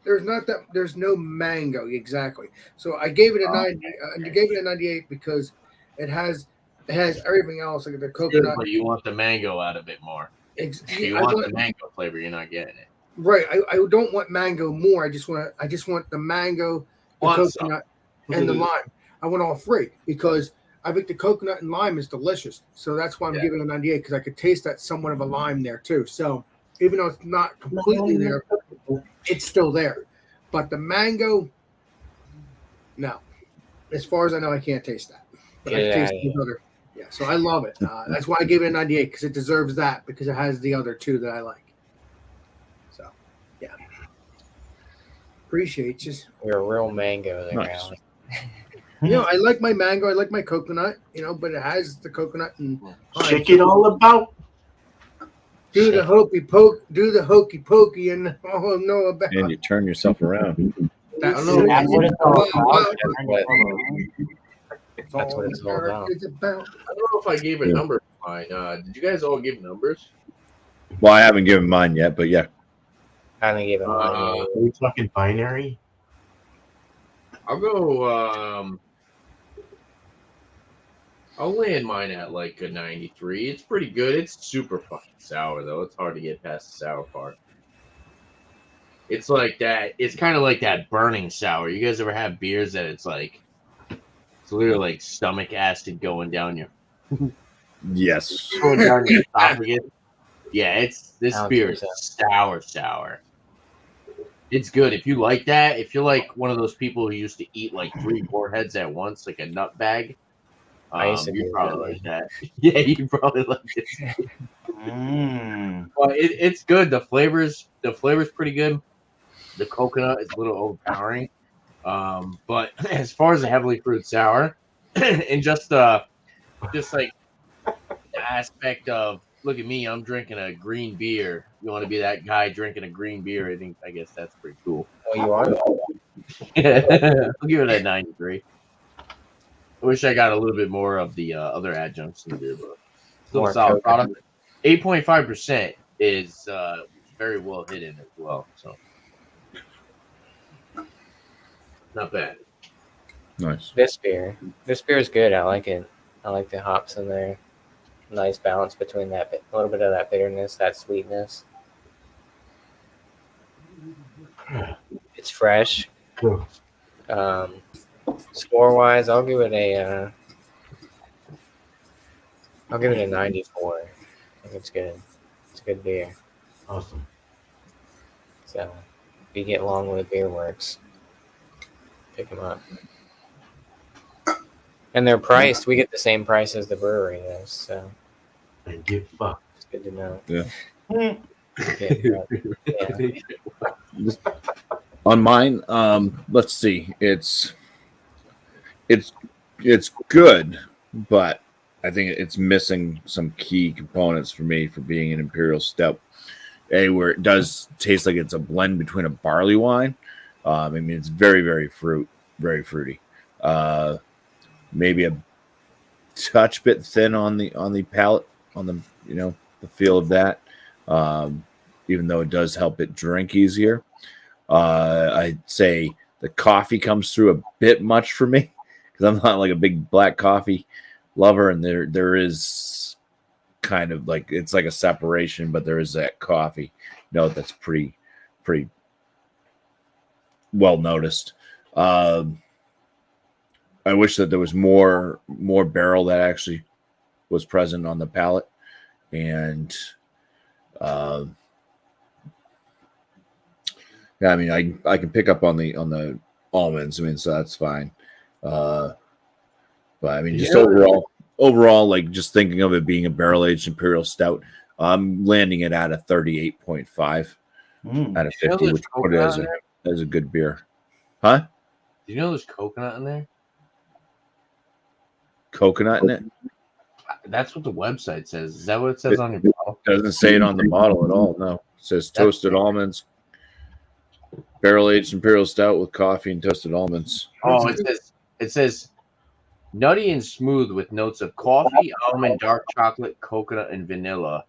mango exactly. So I gave it a 90. I gave it a 98 because it has everything else like the coconut. But you want the mango out of it more. You want the mango flavor. You're not getting it. Right. I don't want mango more. I just want the mango, the coconut, and the lime. I want all 3 because I think the coconut and lime is delicious. So that's why I'm giving it a 98 because I could taste that somewhat of a lime there too. So even though it's not completely there, it's still there. But the mango, no. As far as I know, I can't taste that. But I can taste the other. Yeah, so I love it. That's why I gave it a 98 because it deserves that because it has the other 2 that I like. So, yeah. Appreciate you. You're a real mango there, Nice. Alex. I like my mango. I like my coconut, but it has the coconut and Shake it all about. do the hokey pokey, and no about And you turn yourself around. that's That's what it's all about. That's what it's all about. It's about. I don't know if I gave a number to mine. Did you guys all give numbers? Well, I haven't given mine yet, but yeah. I only gave it one. Are we talking binary? I'll go. I'll land mine at like a 93. It's pretty good. It's super fucking sour though. It's hard to get past the sour part. It's like that. It's kind of like that burning sour. You guys ever have beers that it's literally like stomach acid going down your Yes. going down your esophagus? Yeah, this Sounds beer good, is sour. It's good. If you like that, if you're like one of those people who used to eat like 3 warheads at once, like a nut bag, I used to you do probably like that. Yeah, you probably like it. Well, it's good. The flavor's pretty good. The coconut is a little overpowering. But as far as the heavily fruit sour, and just like the aspect of look at me, I'm drinking a green beer. You want to be that guy drinking a green beer? I guess that's pretty cool. Oh, you are? I'll give it a 93. I wish I got a little bit more of the other adjuncts in the beer, but still More a solid coconut. product. 8.5% is very well hidden as well. So not bad. Nice. This beer is good. I like it. I like the hops in there. Nice balance between that a little bit of that bitterness, that sweetness. It's fresh. Cool. Score wise, I'll give it a 94. I think it's good. It's a good beer. Awesome. So if you get along with Beer Works, pick them up. And they're priced. We get the same price as the brewery does, so And get fucked. it's good to know. Yeah. Yeah, Just on mine, let's see. It's good, but I think it's missing some key components for me for being an Imperial Stout. Where it does taste like it's a blend between a barley wine. I mean, it's very very fruity. Maybe a touch bit thin on the palate, on the the feel of that. Even though it does help it drink easier. I'd say the coffee comes through a bit much for me because I'm not like a big black coffee lover, and there is kind of like it's like a separation, but there is that coffee note that's pretty well noticed. I wish that there was more barrel that actually was present on the palate, and yeah, I mean, I can pick up on the almonds. I mean, so that's fine. But I mean, just overall, like just thinking of it being a barrel aged Imperial Stout, I'm landing it at a 38.5 out of 50, which put it as a good beer. Huh? Do you know there's coconut in there? Coconut in it? That's what the website says. Is that what it says on your bottle? Doesn't say it on the bottle at all. No, it says toasted almonds. Barrel-aged Imperial Stout with coffee and toasted almonds. Oh, it says nutty and smooth with notes of coffee, almond, dark chocolate, coconut, and vanilla.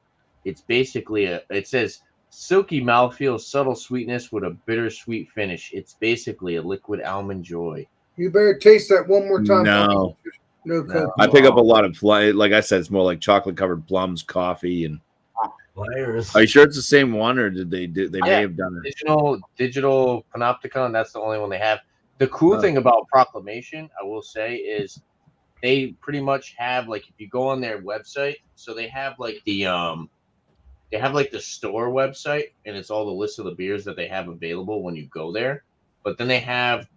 It's basically it says silky mouthfeel, subtle sweetness with a bittersweet finish. It's basically a liquid Almond Joy. You better taste that one more time. No. Coconut. I pick up a lot of like I said, it's more like chocolate covered plums, coffee, and. Liars. Are you sure it's the same one, or did they may have done it? Digital Panopticon. That's the only one they have. The cool thing about Proclamation, I will say, is they pretty much have like if you go on their website, so they have like the store website, and it's all the list of the beers that they have available when you go there. But then they have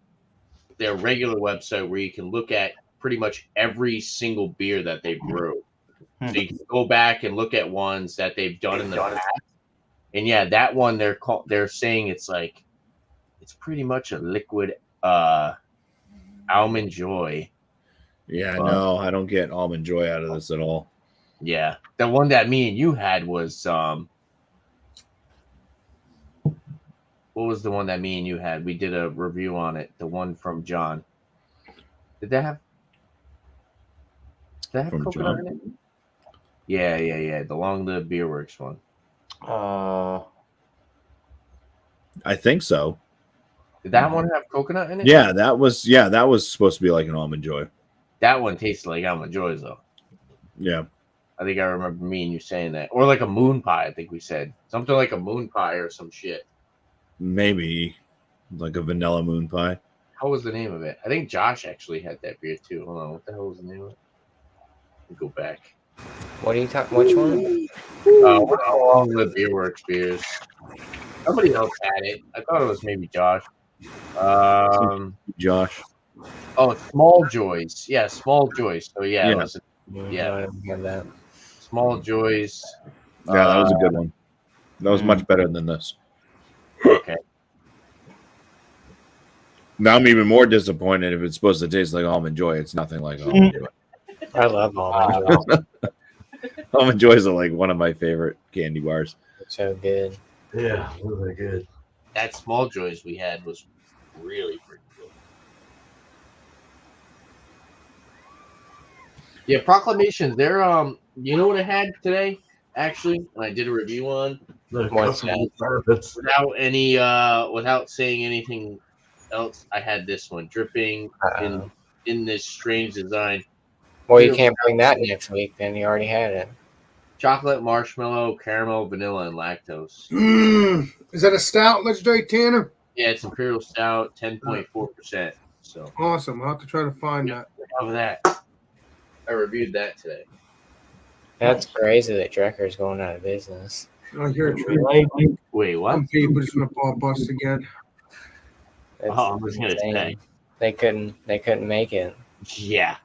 their regular website where you can look at pretty much every single beer that they brew. So you can go back and look at ones that they've done in the past. And yeah, that one they're saying it's pretty much a liquid Almond Joy. Yeah, no, I don't get Almond Joy out of this at all. Yeah. The one that me and you had was what was the one that me and you had? We did a review on it. The one from John. Did that have From coconut John? in it? Yeah. The Long Live Beer Works one. I think so. Did that one have coconut in it? Yeah, that was supposed to be like an Almond Joy. That one tasted like Almond Joys though. Yeah. I think I remember me and you saying that. Or like a moon pie, I think we said. Something like a moon pie or some shit. Maybe like a vanilla moon pie. What was the name of it? I think Josh actually had that beer too. Hold on, what the hell was the name of it? Let me go back. What are you talking? Which one? What are all the Beer Works beers? Somebody else had it. I thought it was maybe Josh. Josh. Oh, Small Joys. Yeah, Small Joys. So yeah. It was, Yeah, I don't have that. Small Joys. Yeah, that was a good one. That was much better than this. Okay. Now I'm even more disappointed if it's supposed to taste like Almond Joy. It's nothing like Almond Joy. I love Almond Joy. Almond Joys are like one of my favorite candy bars. It's so good. Yeah, really good. That Small Joys we had was really pretty good. Yeah, Proclamations. They're you know what I had today? Actually, and I did a review on What's that? without any without saying anything else. I had this one dripping in this strange design. Well, you can't bring that next week. Then you already had it. Chocolate, marshmallow, caramel, vanilla, and lactose. Is that a stout, Legendary Tanner? Yeah, it's Imperial Stout, 10.4%. So Awesome. I'll have to try to find that. how that? I reviewed that today. That's crazy that Drecker's going out of business. I hear it. Wait, what? Some people just want to ball bust again. That's Oh, I was gonna insane. say. They couldn't make it. Yeah.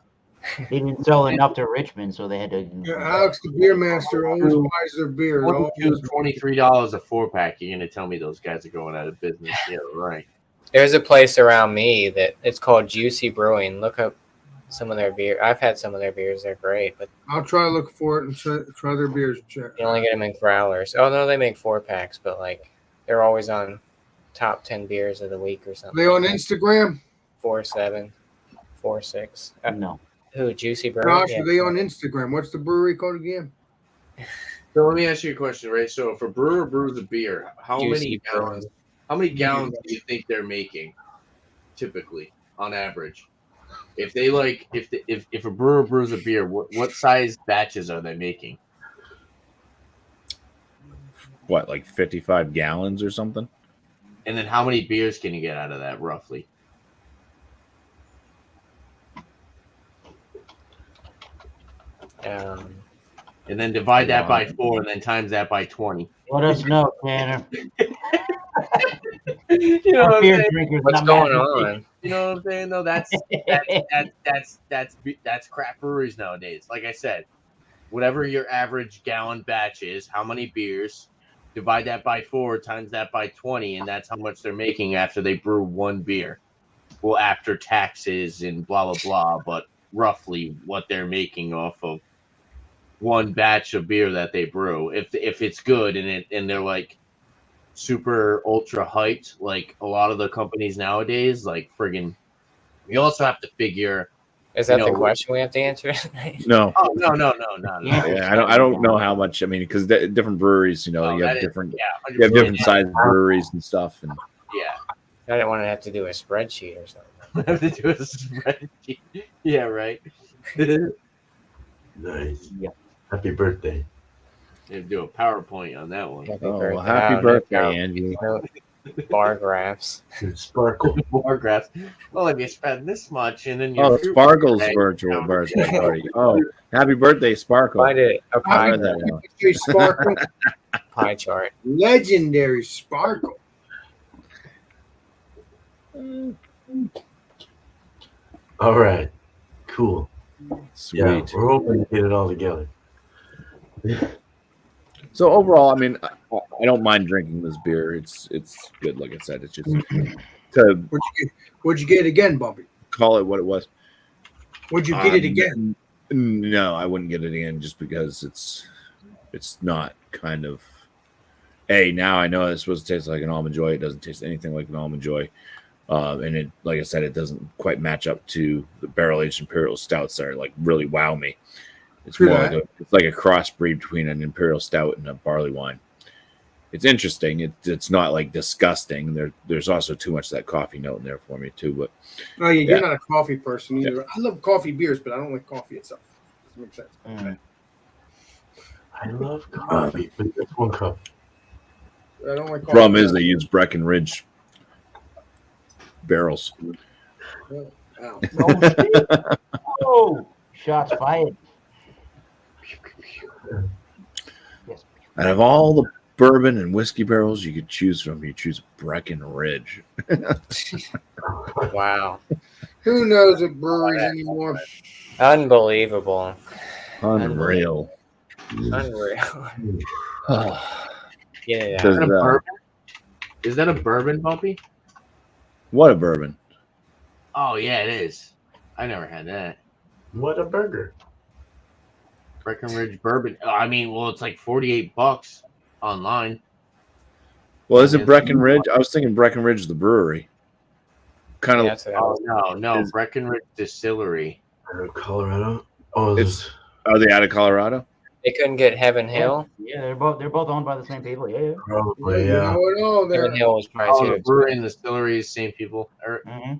They didn't sell enough to Richmond, so they had to. Yeah, Alex, the beer master, always buys their beer. $22, $23 a 4-pack. You're gonna tell me those guys are going out of business? Yeah, right. There's a place around me that it's called Juicy Brewing. Look up some of their beer. I've had some of their beers. They're great, but I'll try to look for it and try their beers. Check. you only get them in growlers. Oh no, they make 4-packs, but like they're always on top 10 beers of the week or something. Are they on Instagram? 4.7, 4.6. No. Who, Juicy Brewing? Josh, are they on Instagram? What's the brewery called again? So let me ask you a question, right? So if a brewer brews a beer, how Juicy many gallons do you think they're making typically on average? If they like, if a brewer brews a beer, what size batches are they making? What, like 55 gallons or something? And then how many beers can you get out of that roughly? And then divide that by 4, and then times that by 20. Let us know, Tanner. You know what I'm Beer saying? drinkers, What's not going mad. on? You know what I'm saying? No, that's crap breweries nowadays. Like I said, whatever your average gallon batch is, how many beers, divide that by 4, times that by 20, and that's how much they're making after they brew one beer. Well, after taxes and blah blah blah, but roughly what they're making off of one batch of beer that they brew. If it's good and they're like super ultra hyped, like a lot of the companies nowadays, like friggin'. You also have to figure. Is that the question we have to answer? No. Oh no. Yeah, I don't know how much. I mean, because different breweries, you Oh, have that is- different, yeah, you have 100%. different sized breweries and stuff. And Yeah, I didn't want to have to do a spreadsheet or something. have to do a spreadsheet. Yeah, right. Nice. Yeah. Happy birthday. And do a PowerPoint on that one. Happy oh, birthday. well, happy No, birthday, no, Angie! no bar graphs. Dude, sparkle. More graphs. Well, if you spend this much, and then Oh, fruit Sparkle's bag, virtual birthday party. Oh, happy birthday, Sparkle! Find it a pie, read that one. Legendary Sparkle. pie chart. Legendary Sparkle. All right. Cool. Sweet. Yeah, we're hoping to get it all together. So overall, I mean, I don't mind drinking this beer. It's good. Like I said, it's just to What'd you get again, BuMpy? call it what it was. Would you get it again? No, I wouldn't get it again just because it's not kind of. Now I know it's supposed to taste like an Almond Joy. It doesn't taste anything like an Almond Joy. And it, like I said, it doesn't quite match up to the barrel-aged Imperial Stouts that are like really wow me. It's True more that. it's like a crossbreed between an Imperial Stout and a barley wine. It's interesting. It's not like disgusting. There's also too much of that coffee note in there for me too. But Oh, yeah, Yeah. you're not a coffee person either. I love coffee beers, but I don't like coffee itself. Doesn't make sense. Mm. I love coffee, but just one cup. I don't like coffee. problem is they use Breckenridge barrels. Ow. No shit. Oh, shots fired. Yes. Out of all the bourbon and whiskey barrels you could choose from, you choose Breckenridge. Wow. Who knows at breweries anymore? Unbelievable. Unreal. Unreal. Get it Does, out. Is that a bourbon? Is that a bourbon, BuMpy? What a bourbon. Oh yeah, it is. I never had that. What a burger. Breckenridge bourbon. I mean, well, it's like $48 online. Well, is it Breckenridge? I was thinking Breckenridge, the brewery. Kind of. Yeah, that's what I Oh was- no, Breckenridge Distillery. Colorado. Oh, It's- Are they out of Colorado? They couldn't get Heaven Hill. Yeah, they're both owned by the same people. Yeah. probably, You yeah. know it all there. Heaven Hill was Oh, probably the too. brewery and distillery is same people. Mm-hmm.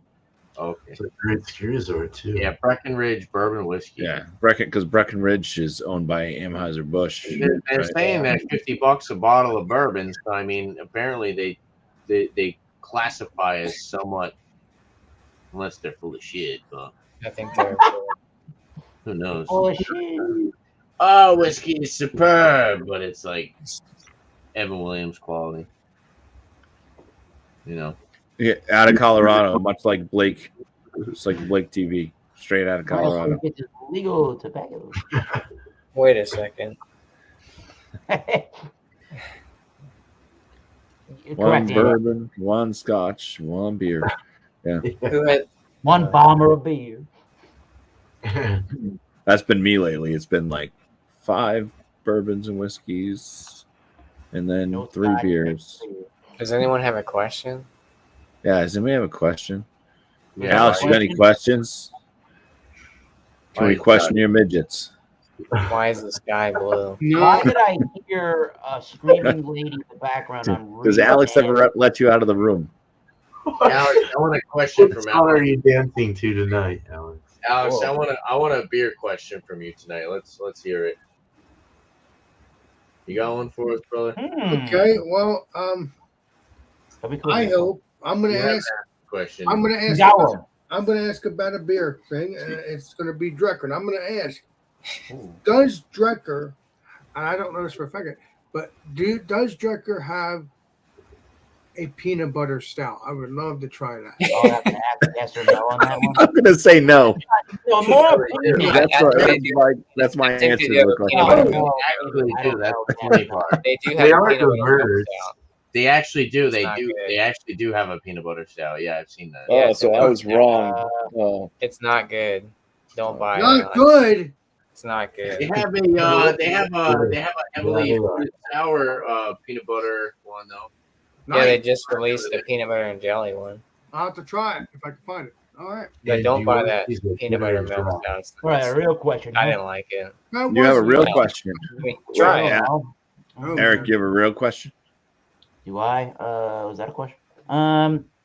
Okay. It's a great ski resort, too. Yeah, Breckenridge bourbon whiskey. Yeah, because Breckenridge is owned by Anheuser-Busch. They're right? saying that $50 a bottle of bourbon. So I mean, apparently they classify as somewhat, unless they're full of shit. But I think they're. who knows? Oh shit! Oh, whiskey is superb, but it's like Evan Williams quality. You know. Yeah, out of Colorado, much like Blake. It's like Blake TV. straight out of Colorado. It's legal tobacco. Wait a second. One Correct. bourbon, one scotch, one beer. Who had One bomber of beer. That's been me lately. It's been like 5 bourbons and whiskeys, and then No 3 scotch, beers. Does anyone have a question? Yeah, does anybody have a question? Yeah, Alex, you got any questions? Can we question your midgets? Why is the sky blue? Why did I hear a screaming lady in the background on Does Alex ever let you out of the room? Alex, I want a question What from song are Alex. you dancing to tonight, Alex? Alex, Whoa. I want a beer question from you tonight. Let's hear it. You got one for us, brother? Okay, well, I hope I'm gonna You have ask. a question. I'm gonna ask. Got one. I'm gonna ask about a beer thing, and it's gonna be Drecker. And I'm gonna ask, does Drecker? And I don't know this for a fact, but does Drecker have a peanut butter stout? I would love to try that. I'll have to ask yes or no on that one. I'm gonna say no. No, more That's my I think answer they to do the have a question. peanut butter. no. Actually, I do. don't That's know. the funny part. They do They have a are peanut butter converters. stout. They actually do. It's They not do. good. They actually do have a peanut butter stout. Yeah, I've seen that. Yeah, Oh, so I was wrong. Oh, It's not good. Don't buy it. Not Alex. good. It's not They good. have a they have a heavily sour peanut butter one though. Yeah, they Nice. just released the peanut butter and jelly one. I'll have to try it if I can find it. All right. But Yeah, don't you buy want that these with peanut butter Twitter milk as stout. Right, a real question. I didn't like it. That you have a wasn't real bad. question. I mean, try Yeah. it. Oh, Eric, man. you have a real question? Do I? Was that a question?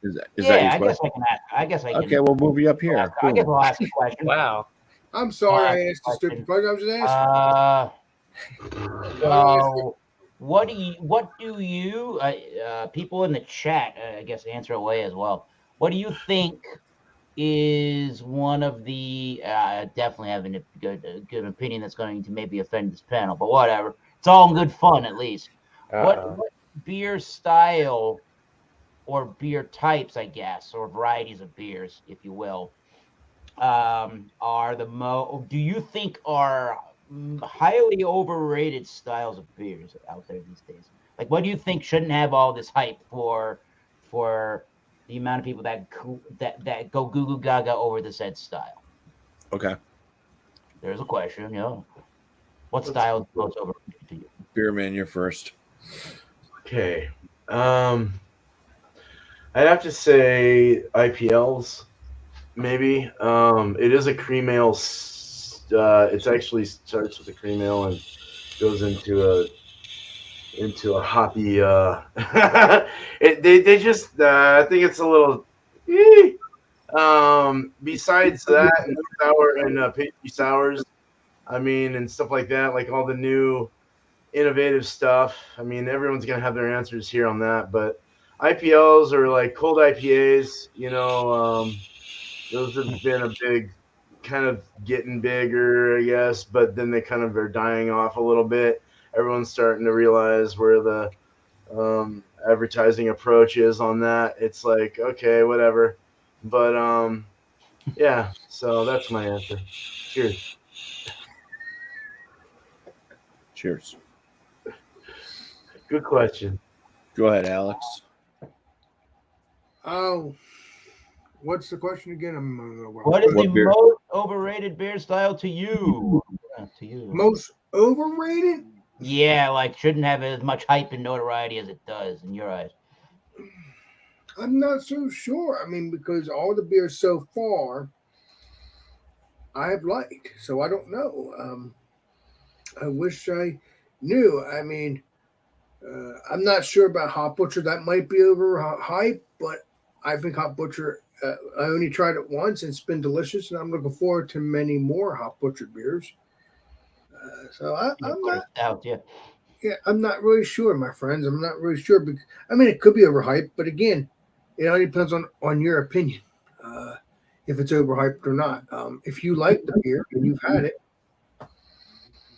Is that Yeah, your I guess question? I can ask. I guess I can. Okay, we'll move you up here. I guess Boom. I'll ask a question. Wow. I'm sorry I Well, asked a stupid question. I was just asking. So what do you people in the chat, I guess, answer away as well. What do you think is one of the definitely having a good opinion that's going to maybe offend this panel, but whatever. It's all in good fun, at least. What beer style or beer types, I guess, or varieties of beers, if you will, are do you think are highly overrated styles of beers out there these days? Like, what do you think shouldn't have all this hype for the amount of people that go goo goo gaga over the said style? Okay. There's a question. What style is most overrated to you? Beer man, you're first. Okay. I'd have to say IPLs, maybe. It is a cream ale. It actually starts with a cream ale and goes into a hoppy. They just. I think it's a little. Besides that, and sour and pastry sours, I mean, and stuff like that, like all the new innovative stuff. I mean, everyone's gonna have their answers here on that, but IPLs or like cold IPAs, those have been a big kind of getting bigger, I guess, but then they kind of are dying off a little bit. Everyone's starting to realize where the advertising approach is on that. It's like, okay, whatever. But yeah, so that's my answer. Cheers. Cheers. Good question. Go ahead, Alex. Oh, what's the question again? What is What the beer? most overrated beer style to you? To you. Most overrated? Yeah, like shouldn't have as much hype and notoriety as it does in your eyes. I'm not so sure. I mean, because all the beers so far I have liked, so I don't know. I wish I knew. I mean, I'm not sure about Hop Butcher. That might be over hype, but I think Hop Butcher. I only tried it once, and it's been delicious, and I'm looking forward to many more Hop Butcher beers. So I'm not. Out, yeah. Yeah, I'm not really sure, my friends. I'm not really sure. Because, I mean, it could be overhyped, but again, it all depends on your opinion, if it's overhyped or not. If you like the beer and you've had it,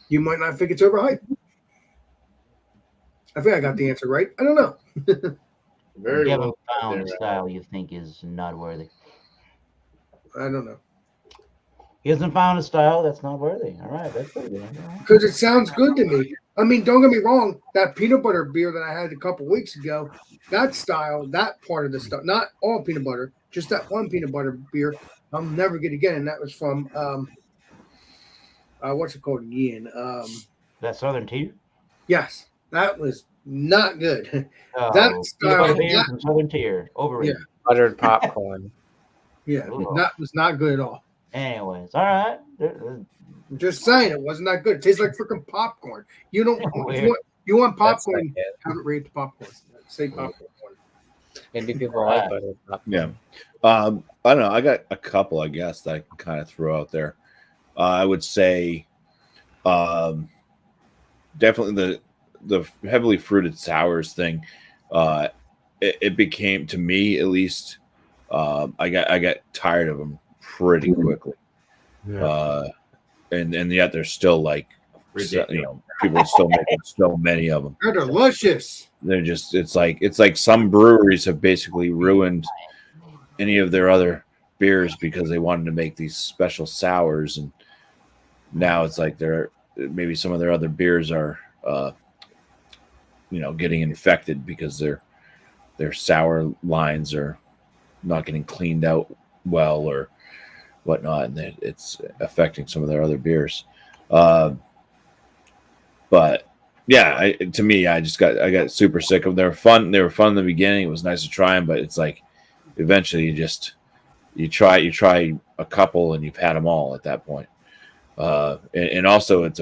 you might not think it's overhyped. I think I got the answer right. I don't know. Very You well. haven't found there, a style you think is not worthy. I don't know. He hasn't found a style that's not worthy. All right, that's pretty good. All right. Because it sounds good to me. I mean, don't get me wrong. That peanut butter beer that I had a couple weeks ago, that style, that part of the stuff, not all peanut butter, just that one peanut butter beer, I'll never get again. And that was from what's it called again? That Southern Tier. Yes, that was not good. Oh, That peanut style, butter beer from Southern Tier. Overrated. Buttered popcorn. yeah, Ooh. that was not good at all. Anyways, all right. I'm just saying, it wasn't that good. It tastes like freaking popcorn. You don't. Weird. You want That's popcorn? not good. Have it rated popcorn. Say popcorn. Maybe people like buttered popcorn. Yeah. I don't know. I got a couple, I guess, that I can kind of throw out there. I would say definitely the heavily fruited sours thing. It became, to me at least, I got tired of them pretty quickly. Yeah. And yet there's still like, Ridiculous. people are still making so many of them. They're delicious. They're just, it's like some breweries have basically ruined any of their other beers because they wanted to make these special sours, and now it's like maybe some of their other beers are getting infected because their sour lines are not getting cleaned out well or whatnot, and it's affecting some of their other beers. But yeah, to me, I got super sick of them. They were fun. They were fun in the beginning. It was nice to try them, but it's like eventually you try a couple and you've had them all at that point. And also it's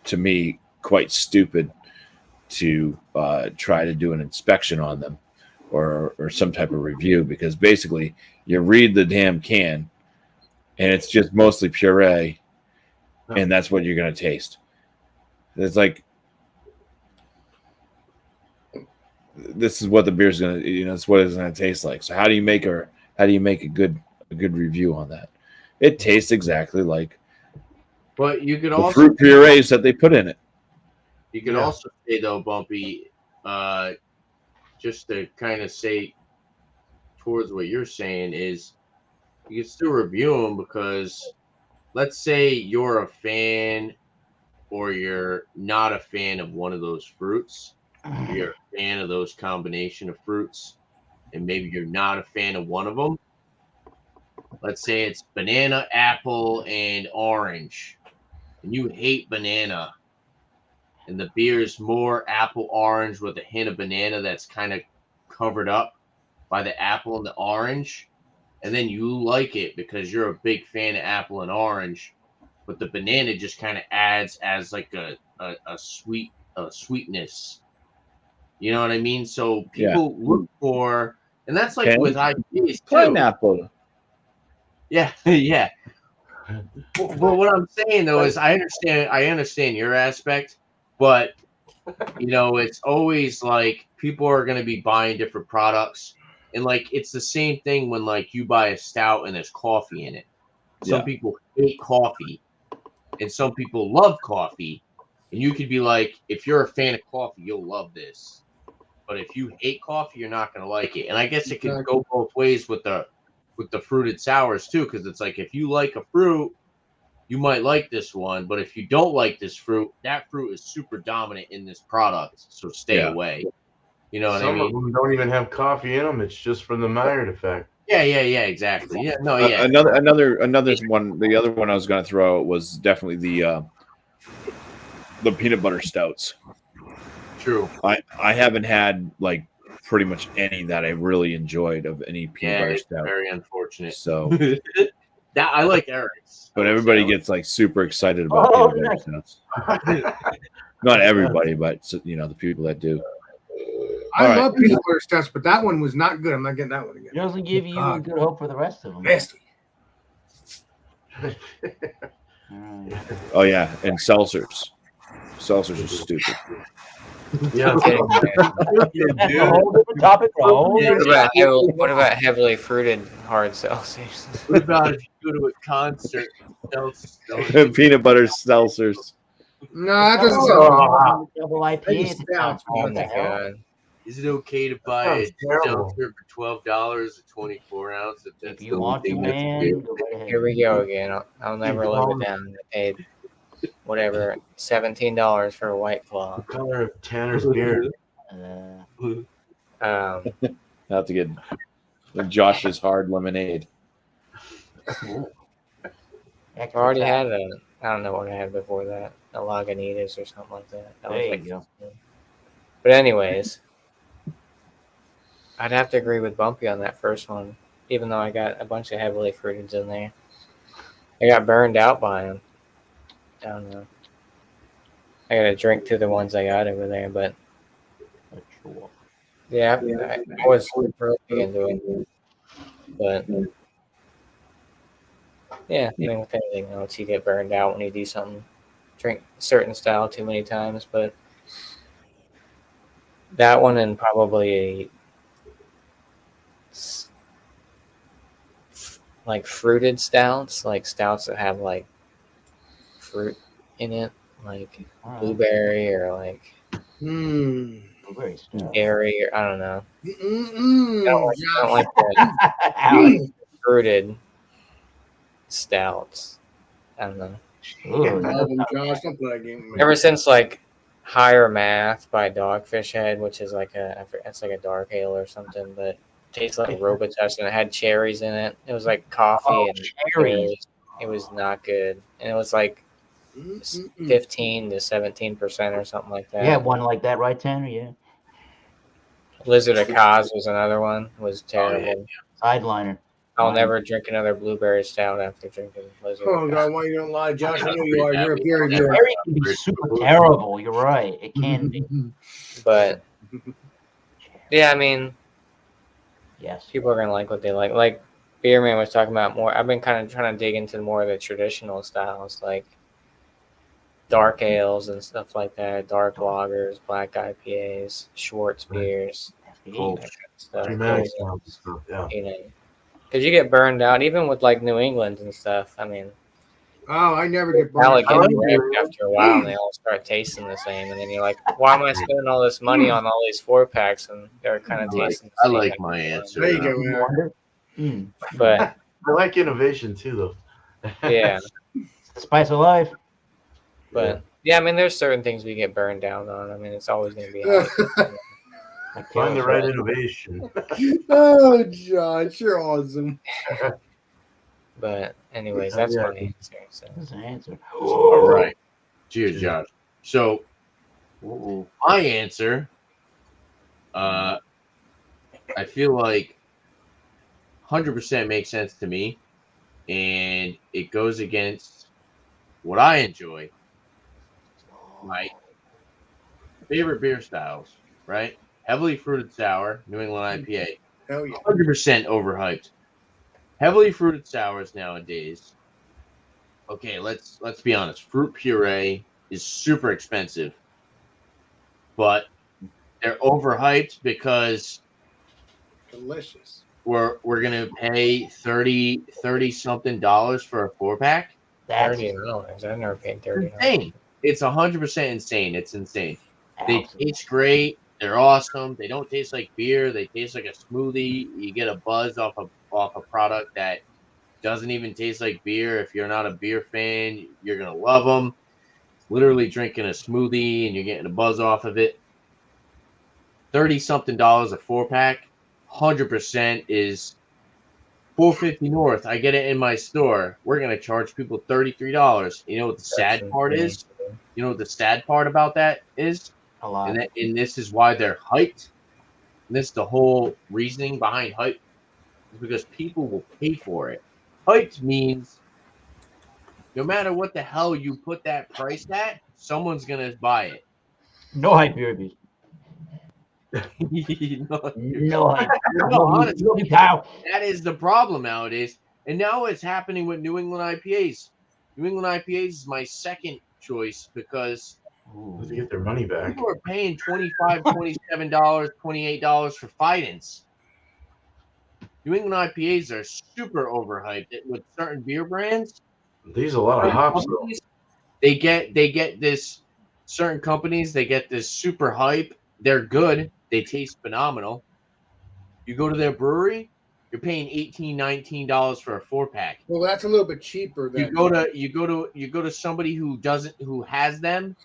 to me quite stupid to try to do an inspection on them or some type of review, because basically you read the damn can and it's just mostly puree, and that's what you're going to taste. It's like, this is what the beer's going to, it's what it's going to taste like. So how do you make a good review on that? It tastes exactly like But you could the also fruit purees that they put in it. You could also say though, BuMpY, just to kind of say towards what you're saying is, you can still review them, because let's say you're a fan or you're not a fan of one of those fruits. You're a fan of those combination of fruits, and maybe you're not a fan of one of them. Let's say it's banana, apple, and orange, and you hate banana, and the beer is more apple orange with a hint of banana that's kind of covered up by the apple and the orange, and then you like it because you're a big fan of apple and orange, but the banana just kind of adds as like a sweetness. You know what I mean? So people look for, and that's like with IPAs too. Pineapple. Yeah, yeah. But what I'm saying though is I understand your aspect, but it's always like people are going to be buying different products, and like it's the same thing when like you buy a stout and there's coffee in it. Some people hate coffee and some people love coffee, and you could be like, if you're a fan of coffee, you'll love this, but if you hate coffee, you're not going to like it. And I guess it can go both ways with the fruited sours too, because it's like if you like a fruit, you might like this one, but if you don't like this fruit, that fruit is super dominant in this product, so stay away. You know what I mean? Some of them don't even have coffee in them. It's just from the Maillard effect. Yeah, exactly. Yeah, no, yeah. Another one. The other one I was going to throw out was definitely the peanut butter stouts. True. I haven't had like pretty much any that I really enjoyed of any peanut butter stout. Very unfortunate. So that I like Eric's, but everybody gets like super excited about peanut butter stouts. Not everybody, but the people that do. I love peanut butter stouts, but that one was not good. I'm not getting that one again. It doesn't give you good hope for the rest of them. Nasty. Oh yeah, and seltzers. Seltzers are stupid. Yeah. Topic. What about heavily fruited hard seltzers? What about if you go to a concert? Peanut butter seltzers. No, that doesn't sound Double IPA. Oh my god. Is it okay to buy a Sounds terrible. seltzer for $12, a 24 ounce? If that's If the you only want to, thing that's man, go right ahead. Here we go again. I'll never live it down. I paid whatever $17 for a White Claw. The color of Tanner's beard. Uh, I'll have to get Josh's hard lemonade. I already had I don't know what I had before that. A Lagunitas or something like that. That was There like, you go. but anyways, I'd have to agree with BuMpy on that first one, even though I got a bunch of heavily fruiteds in there. I got burned out by them. I don't know. I got to drink through the ones I got over there, but yeah, I was really into it. But yeah, I mean, with anything else, you get burned out when you do something, drink a certain style too many times. But that one and probably like fruited stouts, like stouts that have like fruit in it, like blueberry or like Blueberry stout. berry, or I don't know. Mm-mm. I don't like that. I like fruited stouts. I don't know. Love them, Josh. Don't play that game with me. Ever since like Higher Math by Dogfish Head, which is like it's like a dark ale or something, but it tastes like Robitussin, and it had cherries in it. It was like coffee and cherries. It was not good, and it was like 15 to 17% or something like that. Yeah, one like that, right, Tanner? Yeah. Lizard of Cos was another one. It was terrible. Sideliner. I'll never drink another blueberry stout after drinking Lizard. Oh God, why you don't lie, Josh? I know you are. You're a peer reviewer. Berry can be super terrible. You're right. It can be. But yeah, I mean, Yes. people are gonna like what they like. Like Beerman was talking about more. I've been kind of trying to dig into more of the traditional styles, like dark ales and stuff like that, dark lagers, black IPAs, Schwartz beers, Cool. stuff. Dramatic stuff. Yeah. You know, because you get burned out, even with like New England and stuff. I mean, Oh, I never get burned. Alec I like gets it. ripped after a while, and they all start tasting the same, and then you're like, why am I spending all this money on all these 4-packs, and they're kind of tasting the I same. like my answer. There you go, man. But I like innovation too, though. yeah, The spice of life. but yeah, I mean, there's certain things we get burned down on. I mean, it's always going to be hype. Find the right innovation. Oh, Josh, you're awesome. But anyways, that's my answer. So. That's an answer. All right. Cheers, Josh. So, my answer, I feel like 100% makes sense to me, and it goes against what I enjoy. My favorite beer styles, right? Heavily fruited sour, New England IPA. Hell yeah. 100% overhyped. Heavily fruited sours nowadays. Okay, let's be honest. Fruit puree is super expensive, but they're overhyped because Delicious. we're gonna pay $30 something for a 4-pack. That's $30. I've never paid $30. Insane. It's 100% insane. It's insane. They absolutely. taste great. They're awesome. They don't taste like beer. They taste like a smoothie. You get a buzz off a product that doesn't even taste like beer. If you're not a beer fan, you're gonna love them. Literally drinking a smoothie and you're getting a buzz off of it. $30 something a 4-pack. 100% is $4.50 North. I get it in my store. We're gonna charge people $33. You know what the sad part is? You know what the sad part about that is? A lot. And this is why they're hyped. And this is the whole reasoning behind hype. Is because people will pay for it. Hyped means no matter what the hell you put that price at, someone's gonna buy it. No hype beer. No hype. No, honestly, Cow. that is the problem nowadays. And now it's happening with New England IPAs. New England IPAs is my second choice because To get their money back. people are paying $25, $27, $28 for Fidens. New England IPAs are super overhyped with certain beer brands. These a lot of hops. Though. Companies, they get this certain companies, they get this super hype. They're good. They taste phenomenal. You go to their brewery, you're paying $18, $19 for a 4-pack. Well, that's a little bit cheaper than You go to somebody who has them.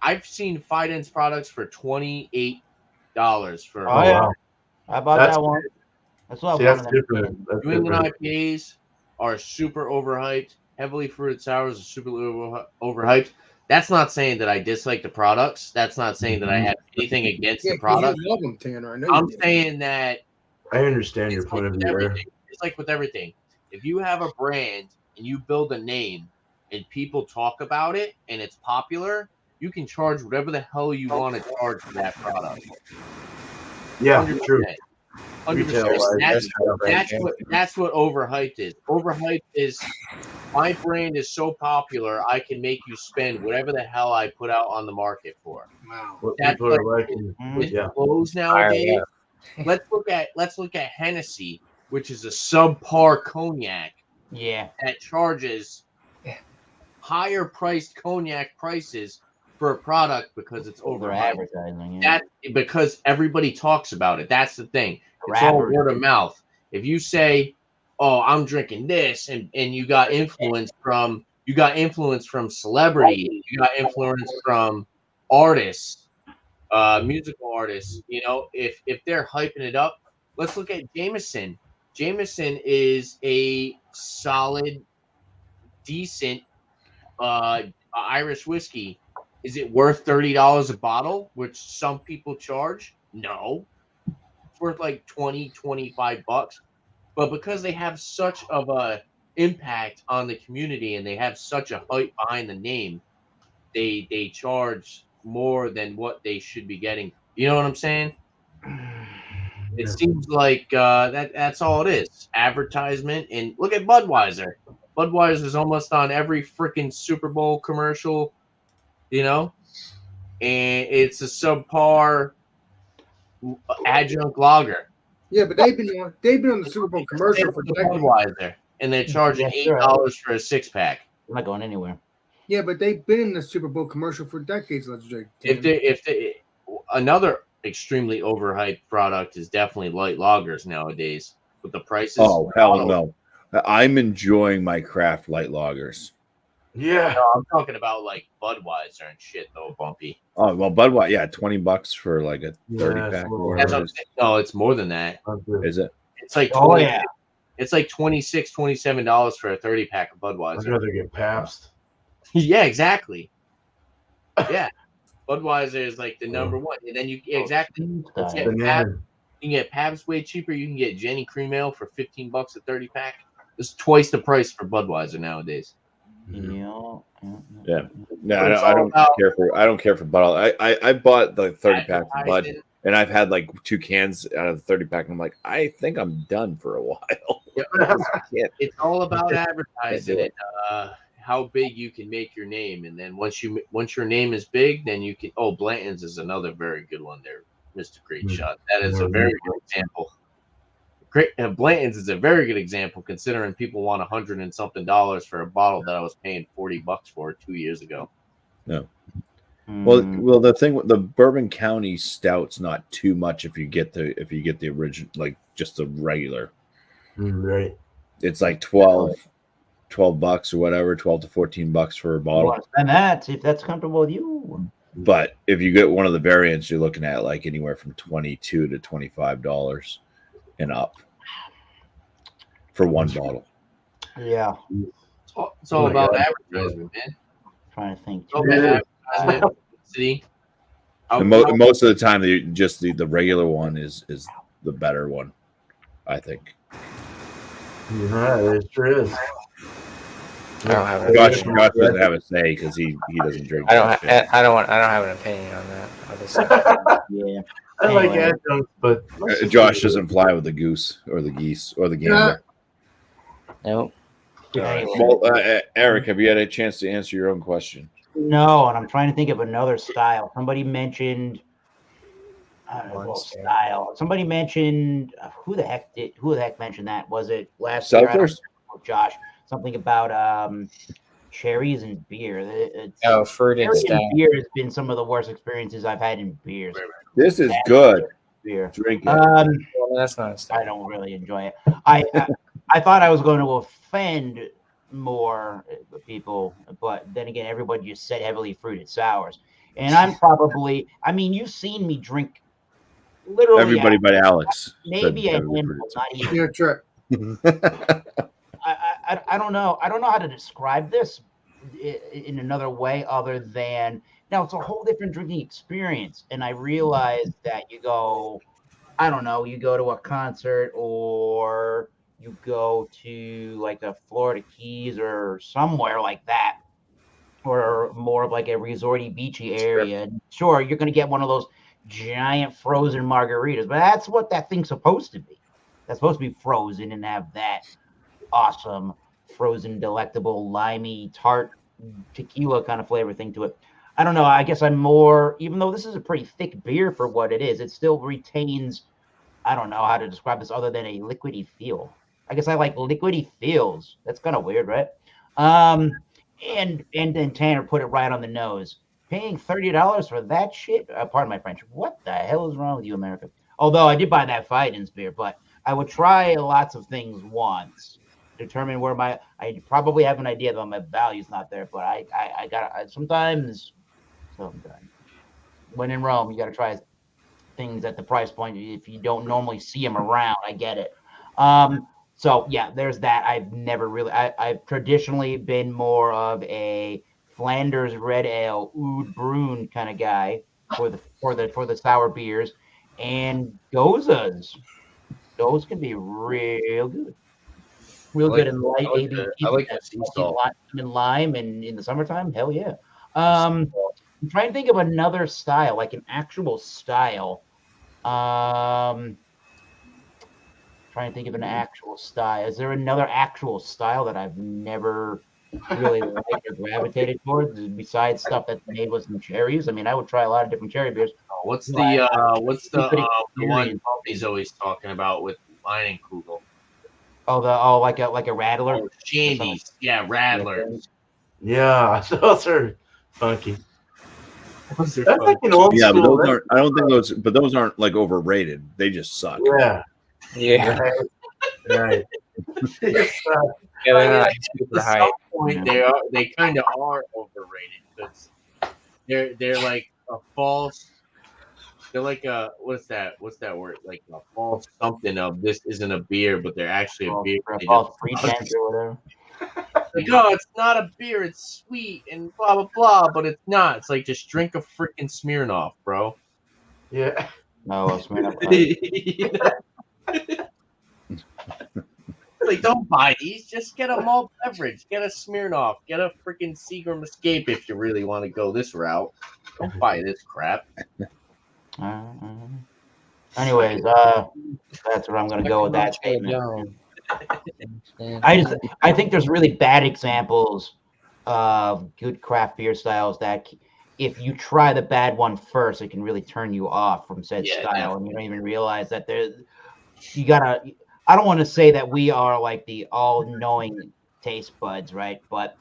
I've seen Fiden's products for $28 for. Oh, yeah. wow. How about That's that one? That's what See, one that's of them. different. That's New England different. IPAs are super overhyped. Heavily fruited sours are super overhyped. That's not saying that I dislike the products. That's not saying that I have anything against yeah, the 'cause product. you love them, Tanner. I know I'm you do. saying that I understand your it's point like of with view there. everything. It's like with everything. If you have a brand and you build a name and people talk about it and it's popular, you can charge whatever the hell you want to charge for that product. Yeah, 100%. true. 100%. Retail-wise, That's what overhyped is. Overhyped is my brand is so popular I can make you spend whatever the hell I put out on the market for. Wow. what That's people like are liking. with Yeah. clothes nowadays. Let's look at Hennessy, which is a subpar cognac Yeah. that charges higher priced cognac prices for a product because it's Over overhyped. advertising. Yeah. That because everybody talks about it. That's the thing. It's all Rappers. word of mouth. If you say, "Oh, I'm drinking this," and you got influence from celebrity, you got influence from artists, musical artists. If they're hyping it up, let's look at Jameson. Jameson is a solid, decent Irish whiskey. Is it worth $30 a bottle, which some people charge? No. It's worth like 20, 25 bucks. But because they have such of a impact on the community and they have such a hype behind the name, they charge more than what they should be getting. You know what I'm saying? It seems like that's all it is. Advertisement. And look at Budweiser. Budweiser's almost on every freaking Super Bowl commercial, and it's a subpar adjunct lager. Yeah, but they've been on the Super Bowl commercial for decades. Budweiser, and they're charging $8 for a 6-pack. I'm not going anywhere. Yeah, but they've been in the Super Bowl commercial for decades, Legendary. Another extremely overhyped product is definitely light lagers nowadays with the prices. Oh hell no! I'm enjoying my craft light lagers. Yeah. No, I'm talking about like Budweiser and shit though, BuMpY. Oh well, Budweiser, yeah, $20 for like a 30-pack. No, it's more than that. Is it? It's like it's like $26, $27 for a 30-pack of I'd Budweiser. rather get Pabst. Yeah, exactly. Yeah, Budweiser is like the number one, and then you can get Pabst way cheaper. You can get Jenny Cream Ale for $15 a 30-pack. It's twice the price for Budweiser nowadays. Yeah. No, I don't care for Bud. I bought the 30-pack of Bud, and I've had like 2 cans out of the 30-pack, and I'm like, I think I'm done for a while. It's all about advertising and how big you can make your name, and then once your name is big, then you can. Oh, Blanton's is another very good one there, Mr. Great Shot. That is a very good example. Blanton's is a very good example considering people want $100 and something for a bottle that I was paying $40 for 2 years ago. No. Well, the thing with the Bourbon County Stout's not too much if you get the original, like just the regular. Right. It's like $12 or whatever, $12 to $14 for a bottle. Spend that, see if that's comfortable with you. But if you get one of the variants, you're looking at like anywhere from $22 to $25 and up for one bottle. Yeah. It's all about advertisement, man. Trying to think. And most of the time, the regular one is the better one, I think. Yeah, it sure is. I don't have an Josh doesn't have a say because he doesn't drink. I don't have an opinion on that. I'll just Yeah. I like adjuncts, but Josh doesn't fly with the goose or the geese or the gander. nope. Well, Eric, have you had a chance to answer your own question? No, and I'm trying to think of another style. Somebody mentioned style. Somebody mentioned who the heck mentioned that? Was it last year? I don't know, Josh. Something about cherries and beer. Fruit and cherry stout. and beer has been some of the worst experiences I've had in beers. This is good. beer. Drink it. Well, that's not a I stout. don't really enjoy it. I thought I was going to offend more people, but then again, everybody just said heavily fruited sours, and I'm probably. I mean, you've seen me drink literally Everybody but Alex. maybe a said heavily handful, fruited not even. Yeah, Trey. I don't know. I don't know how to describe this in another way other than now it's a whole different drinking experience. And I realized that you go, I don't know, you go to a concert or you go to like the Florida Keys or somewhere like that, or more of like a resorty beachy area. And sure, you're going to get one of those giant frozen margaritas, but that's what that thing's supposed to be. That's supposed to be frozen and have that awesome frozen delectable limey tart tequila kind of flavor thing to it. I don't know. I guess I'm more, even though this is a pretty thick beer for what it is, it still retains, I don't know how to describe this other than a liquidy feel. I guess I like liquidy feels. That's kind of weird, right? And then Tanner put it right on the nose. Paying $30 for that shit? Pardon my French. What the hell is wrong with you, America? Although I did buy that BuMpy-isms beer, but I would try lots of things once, determine where I probably have an idea that my value's not there, but I got sometimes when in Rome, you got to try things at the price point if you don't normally see them around. I get it. So yeah, there's that. I've traditionally been more of a Flanders red ale, oud brune kind of guy for the sour beers, and gozas. Those can be real good. Good in light ABV. I like the sea salt. In lime and in the summertime, hell yeah. I'm trying to think of another style, like an actual style. Trying to think of an actual style. Is there another actual style that I've never really liked or gravitated towards besides stuff that's made with some cherries? I mean, I would try a lot of different cherry beers. What's the one he's always talking about with Leinenkugel? Like a rattler. Oh, shandies. Yeah, rattlers. Yeah, those are funky. Those are That's fun. like an old Yeah, but school. those aren't. I don't think those. But those aren't like overrated. They just suck. Yeah, Yeah. right. Yeah, they're not super At high. some point, they kind of are overrated because they're like a false. They're like a what's that word? Like a false something of this isn't a beer, but they're actually a beer. They just- Pretense or whatever. Like, oh, it's not a beer, it's sweet and blah blah blah, but it's not. It's like just drink a freaking Smirnoff, bro. Yeah. No, Smirnoff. Like, don't buy these. Just get a malt beverage. Get a Smirnoff. Get a freaking Seagram Escape if you really want to go this route. Don't buy this crap. Anyways, that's where I'm going to go with that statement. I think there's really bad examples of good craft beer styles that if you try the bad one first, it can really turn you off from said style, and you don't even realize that you gotta. I don't want to say that we are like the all-knowing taste buds, right? But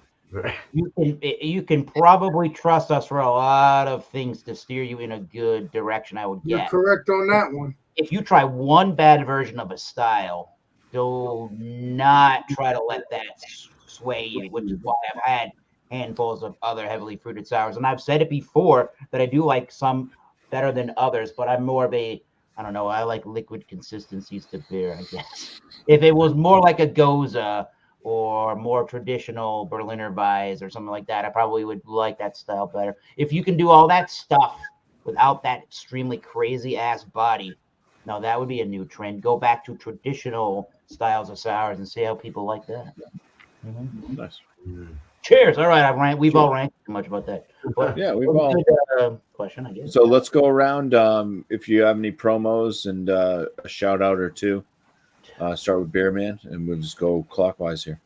you can probably trust us for a lot of things to steer you in a good direction. I would You're guess. correct on that one. If you try one bad version of a style, do not try to let that sway you, which is why I've had handfuls of other heavily fruited sours. And I've said it before that I do like some better than others, but I'm more of a, I don't know, I like liquid consistencies to beer, I guess. If it was more like a Goza or more traditional Berliner Weiss or something like that, I probably would like that style better. If you can do all that stuff without that extremely crazy ass body, no, that would be a new trend. Go back to traditional styles of sours and see how people like that. Mm-hmm. Nice. Cheers. All right, we've all ranked too much about that. But Yeah, we've all. good, question, I guess. So let's go around. If you have any promos and a shout out or two, start with Beer Man, and we'll just go clockwise here.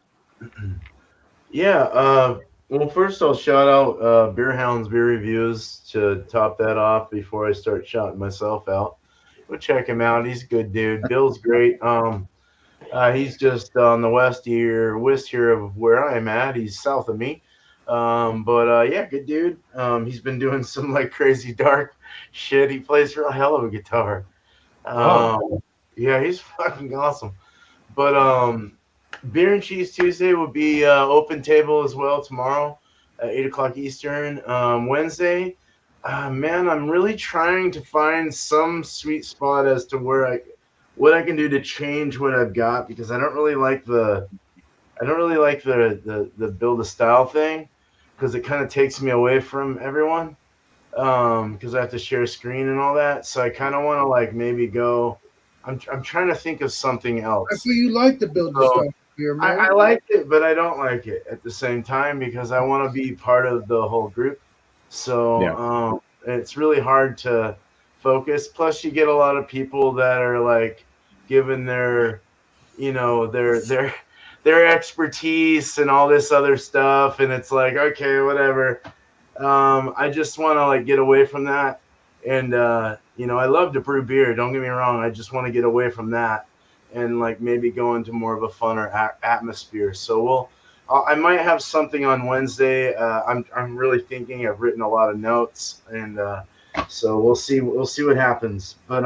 Yeah. Well, first I'll shout out Beer Hound's Beer Reviews to top that off before I start shouting myself out. Go check him out. He's a good dude. Bill's great. He's just on the west here of where I'm at. He's south of me. But yeah, good dude. He's been doing some like crazy dark shit. He plays real hell of a guitar. Yeah, he's fucking awesome. But Beer and Cheese Tuesday will be open table as well tomorrow at 8 o'clock Eastern. Wednesday, man, I'm really trying to find some sweet spot as to what I can do to change what I've got, because I don't really like the build a style thing, because it kind of takes me away from everyone, because I have to share a screen and all that. So I kind of want to like maybe go. I'm trying to think of something else. I feel you like to build the So, stuff here, man. I like it, but I don't like it at the same time, because I want to be part of the whole group. So it's really hard to focus. Plus, you get a lot of people that are like giving their, their expertise and all this other stuff, and it's like, okay, whatever. I just want to like get away from that, and I love to brew beer. Don't get me wrong. I just want to get away from that and like maybe go into more of a funner atmosphere. So I might have something on Wednesday. I'm really thinking. I've written a lot of notes, and so we'll see what happens. But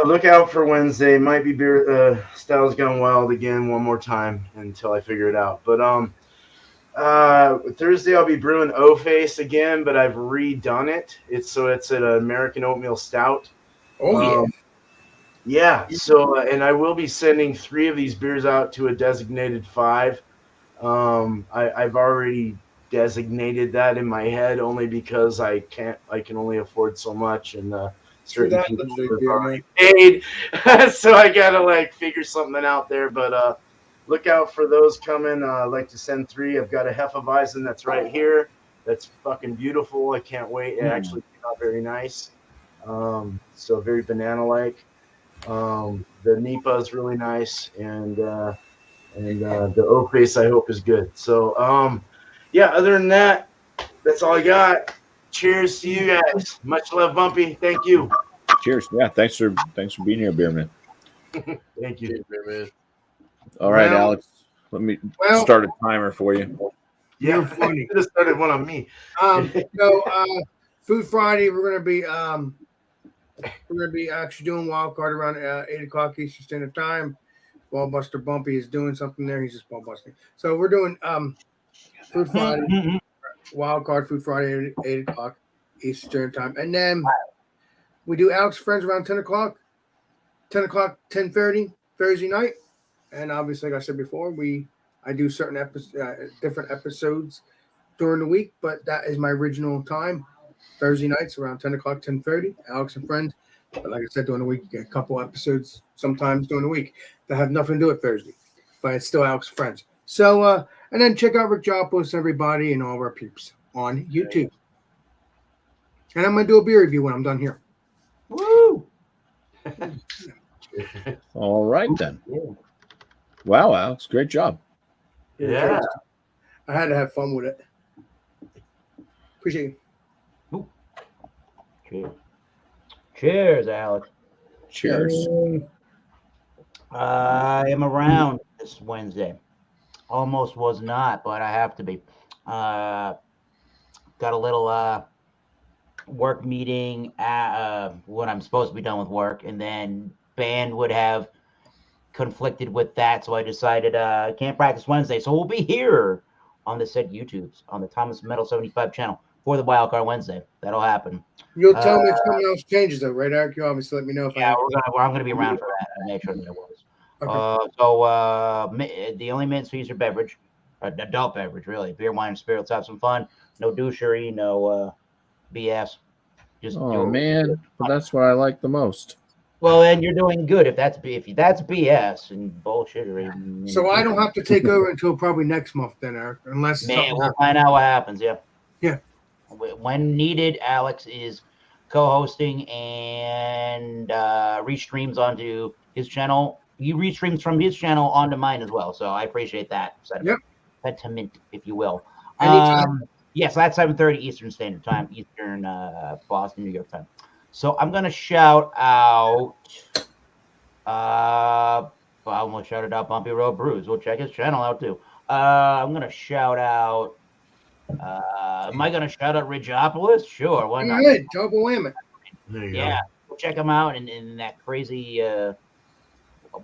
look out for Wednesday. Might be beer styles gone wild again one more time until I figure it out. But Thursday I'll be brewing O-Face again, but I've redone it. It's an American oatmeal stout. Oh yeah. Yeah. So and I will be sending 3 of these beers out to a designated 5. I've already designated that in my head, only because I can only afford so much, and certain people have already paid. So I gotta like figure something out there. But look out for those coming. I'd like to send 3. I've got a Hefeweizen that's right here. That's fucking beautiful. I can't wait. It actually came out very nice. So very banana-like. The Nipa is really nice, and the O-Face I hope is good. So yeah, other than that, that's all I got. Cheers to you guys. Much love, BuMpY. Thank you. Cheers. Yeah, thanks for being here, Beerman. Thank you. Cheers, man. All right, Well- Alex. Let me start a timer for you. Yeah, You're funny. you could have started one on me. Food Friday, we're gonna be actually doing wild card around 8 o'clock Eastern Standard Time. While Buster BuMpY is doing something there, he's just ball busting. So we're doing Food Friday, wild card Food Friday at 8 o'clock Eastern Standard Time, and then we do Alex Friends around 10 o'clock, 10:30 Thursday night, and obviously, like I said before, I do certain different episodes during the week, but that is my original time. Thursday nights around 10 o'clock, 10:30, Alex and Friends. But like I said, during the week, you get a couple episodes sometimes during the week that have nothing to do with Thursday, but it's still Alex and Friends. So, and then check out Rick Jopos, everybody, and all of our peeps on YouTube. And I'm going to do a beer review when I'm done here. Woo! All right, then. Wow, Alex. Great job. Yeah. I had to have fun with it. Appreciate it. Cheers. Cheers, Alex. Cheers. I am around this Wednesday. Almost was not, but I have to be. Got a little work meeting when I'm supposed to be done with work, and then band would have conflicted with that, so I decided I can't practice Wednesday. So we'll be here on the said YouTubes on the Thomas Metal 75 channel for the Wildcard Wednesday. That'll happen. You'll tell me if something else changes, though, right, Eric? You obviously let me know if I'm going to be around for that. I made sure that I was. Okay. The only mint sweezer beverage, adult beverage, really, beer, wine, and spirits. Have some fun. No douchery, no BS. Just man, well, that's what I like the most. Well, and you're doing good if that's BS and bullshittery. So I don't have to take over until probably next month, then, Eric, unless we'll find out what happens. Yeah. Yeah. When needed, Alex is co-hosting and restreams onto his channel. He restreams from his channel onto mine as well. So I appreciate that sentiment, if you will. Yes, that's 7:30 Eastern Standard Time, Eastern Boston, New York time. So I'm gonna shout out. I'm gonna shout it out. BuMpY Road Brews. We'll check his channel out too. I'm gonna shout out. Am I gonna shout out Ridgeopolis? Sure, why not? Good, double whammy. There you Yeah, go check him out, and that crazy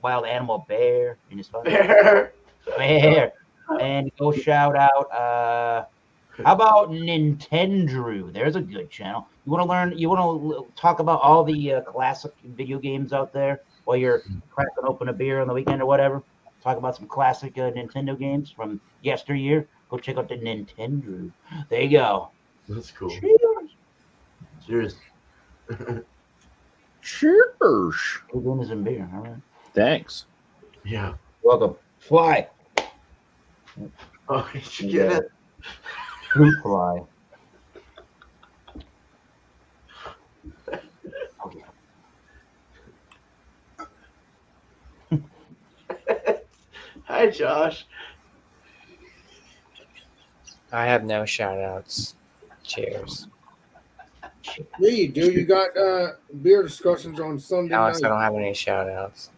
wild animal bear in his go. fucking There. bear. And go shout out. How about Nintendo? There's a good channel. You want to learn? You want to talk about all the classic video games out there while you're cracking open a beer on the weekend or whatever. Talk about some classic Nintendo games from yesteryear. Go check out the Nintendo. There you go. That's cool. Cheers. Cheers. Cheers. We're doing some beer. All right. Thanks. Yeah. Welcome. Fly. Oh, did you get it? Fruit fly. Hi, Josh. I have no shout outs. Cheers. Yeah, you do. You got beer discussions on Sunday Alex, I night. don't have any shout outs.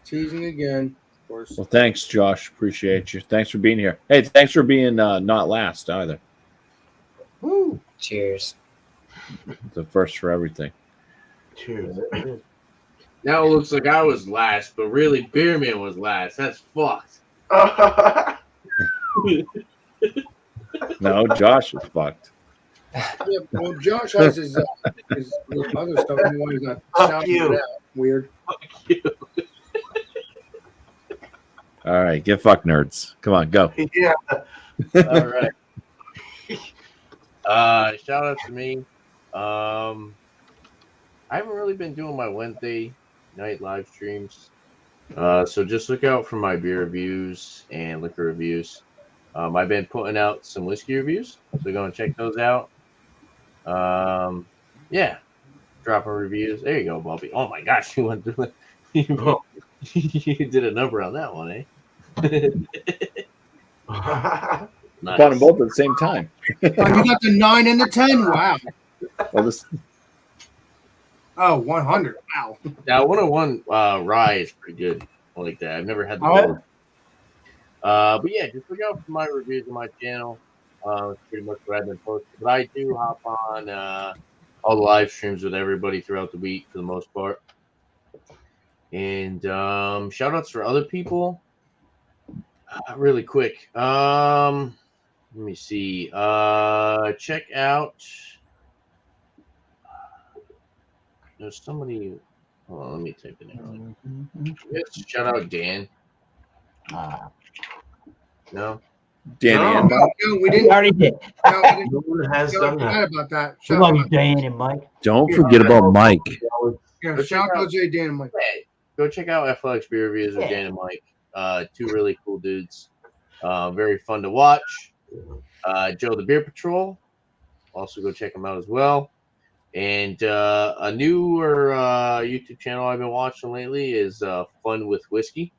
Teasing again, of course. Well, thanks, Josh. Appreciate you. Thanks for being here. Hey, thanks for being not last either. Woo. Cheers. The first for everything. Cheers. Now it looks like I was last, but really Beerman was last. That's fucked. No, Josh is fucked. Yeah, well, Josh has his other stuff. Why he's not Fuck shouting you. it out. Weird. All right, get fucked, nerds. Come on, go. Yeah. All right. Shout out to me. I haven't really been doing my Wednesday night live streams. So just look out for my beer reviews and liquor reviews. I've been putting out some whiskey reviews, so go and check those out. Yeah, dropping reviews. There you go, Bobby. Oh my gosh, you went through it. You did a number on that one, eh? Nice. Bought them both at the same time. Oh, you got the 9 and the 10. Wow. Well, this, Oh, 100. Wow. Now, 101 rye is pretty good. I like that. I've never had the All right. gold. But yeah, just look out for my reviews on my channel. It's pretty much what I've been posting. But I do hop on all the live streams with everybody throughout the week for the most part. And shout outs for other people. Really quick. Let me see. Check out. There's somebody. Hold on, let me type it in. Yes, shout out Dan. No. Danny No. and Mike. No, we We didn't. already did. No, we didn't. No one has No, done that. forgot about that. We Shout love out, you, Dan and Mike. Don't forget about Mike. yeah, shout out to Dan and Mike. Hey, go check out FLX Beer Reviews with Yeah. Dan and Mike. Two really cool dudes. Very fun to watch. Joe the Beer Patrol. Also go check them out as well. And a newer YouTube channel I've been watching lately is Fun with Whiskey.